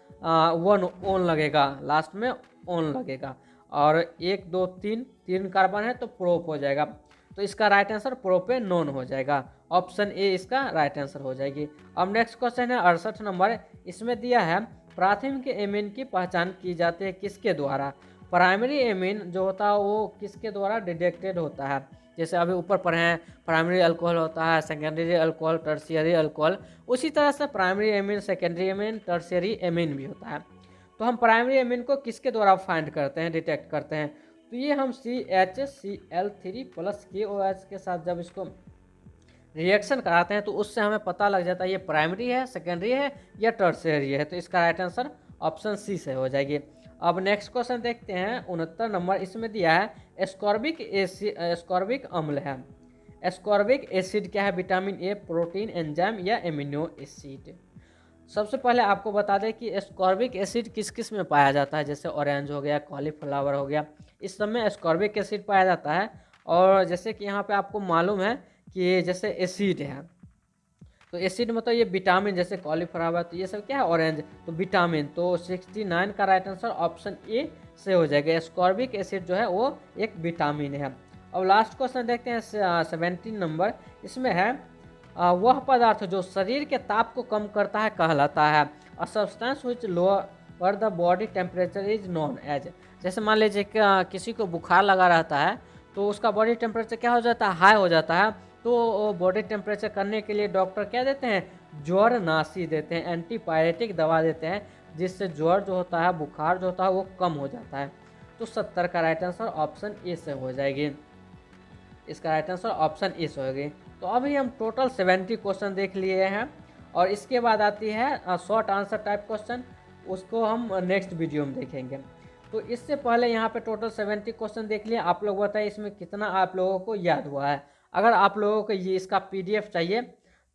S1: 1 ओन लगेगा, लास्ट में ओन लगेगा। और 1 2 3 कार्बन है तो प्रोप हो जाएगा। तो इसका राइट आंसर प्रोपेनोन हो जाएगा, ऑप्शन ए इसका राइट आंसर हो जाएगी। अब नेक्स्ट क्वेश्चन है 68 नंबर। इसमें दिया है, प्राथमिक एमीन की पहचान की जाती है किसके द्वारा। प्राइमरी एमीन जो होता है वो किसके द्वारा डिटेक्टेड होता है। जैसे अभी ऊपर पढ़े हैं, प्राइमरी अल्कोहल होता है, सेकेंडरी अल्कोहल, टर्शियरी अल्कोहल। उसी तरह से primary amine, secondary amine, tertiary amine भी होता है। तो हम प्राइमरी एमीन को किसके द्वारा फाइंड करते हैं, डिटेक्ट करते हैं। तो ये हम CHCl3+KOH के साथ जब इसको रिएक्शन कराते हैं तो उससे हमें पता लग जाता है ये प्राइमरी है, सेकेंडरी है या टर्शियरी है। तो इसका राइट आंसर ऑप्शन सी से हो जाएगी। अब नेक्स्ट क्वेश्चन देखते हैं 69 नंबर। इसमें दिया है, एस्कॉर्बिक अम्ल है। एस्कॉर्बिक एसिड क्या है? विटामिन ए, प्रोटीन, एंजाइम या एमिनो एसिड। सबसे पहले आपको बता दें कि एस्कॉर्बिक एसिड किस किस में पाया जाता है, जैसे ऑरेंज हो गया, कॉलीफ्लावर हो गया, इस सब में एस्कॉर्बिक एसिड पाया जाता है। और जैसे कि यहाँ पे आपको मालूम है कि जैसे एसिड है, तो एसिड मतलब ये विटामिन, जैसे कॉलीफ्लावर, तो ये सब क्या है? ऑरेंज, तो विटामिन। तो 69 का राइट आंसर ऑप्शन ए से हो जाएगा। एस्कॉर्बिक एसिड जो है वो एक विटामिन है। अब लास्ट क्वेश्चन देखते हैं 17 नंबर। इसमें है वह पदार्थ जो शरीर के ताप को कम करता है कहलाता है। A substance which lower the body temperature is known as. जैसे मान लीजिए किसी को बुखार लगा रहता है, तो उसका बॉडी टेम्परेचर क्या हो जाता है? हाई हो जाता है। तो बॉडी टेम्परेचर करने के लिए डॉक्टर क्या देते हैं? ज्वरनाशी देते हैं, एंटीपायरेटिक दवा देते हैं, जिससे ज्वर जो होता है, बुखार जो होता है वो कम हो जाता है। तो 70 का राइट आंसर ऑप्शन ए से हो जाएगी। इसका राइट आंसर ऑप्शन ए से होगी। तो अभी हम टोटल 70 क्वेश्चन देख लिए हैं, और इसके बाद आती है शॉर्ट आंसर टाइप क्वेश्चन, उसको हम नेक्स्ट वीडियो में देखेंगे। तो इससे पहले यहाँ पे टोटल 70 क्वेश्चन देख लिए। आप लोग बताइए इसमें कितना आप लोगों को याद हुआ है। अगर आप लोगों को ये इसका PDF चाहिए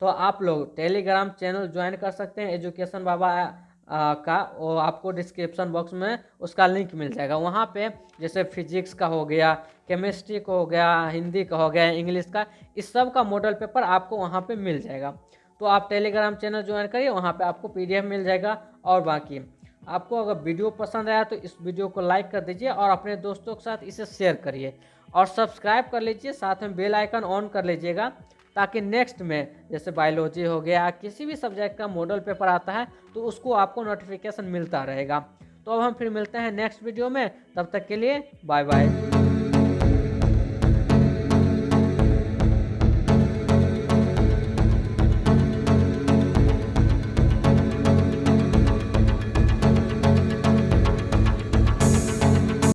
S1: तो आप लोग टेलीग्राम चैनल ज्वाइन कर सकते हैं, एजुकेशन बाबा का, और आपको डिस्क्रिप्शन बॉक्स में उसका लिंक मिल जाएगा। वहाँ पे जैसे फिजिक्स का हो गया, केमिस्ट्री का हो गया, हिंदी का हो गया, इंग्लिश का, इस सब का मॉडल पेपर आपको वहाँ पे मिल जाएगा। तो आप टेलीग्राम चैनल ज्वाइन करिए, वहाँ पे आपको PDF मिल जाएगा। और बाकी आपको अगर वीडियो पसंद आया तो इस वीडियो को लाइक कर दीजिए और अपने दोस्तों के साथ इसे शेयर करिए, और सब्सक्राइब कर लीजिए, साथ में बेल आइकन ऑन कर लीजिएगा, ताकि नेक्स्ट में जैसे बायोलॉजी हो गया, किसी भी सब्जेक्ट का मॉडल पेपर आता है तो उसको आपको नोटिफिकेशन मिलता रहेगा। तो अब हम फिर मिलते हैं नेक्स्ट वीडियो में, तब तक के लिए बाय बाय।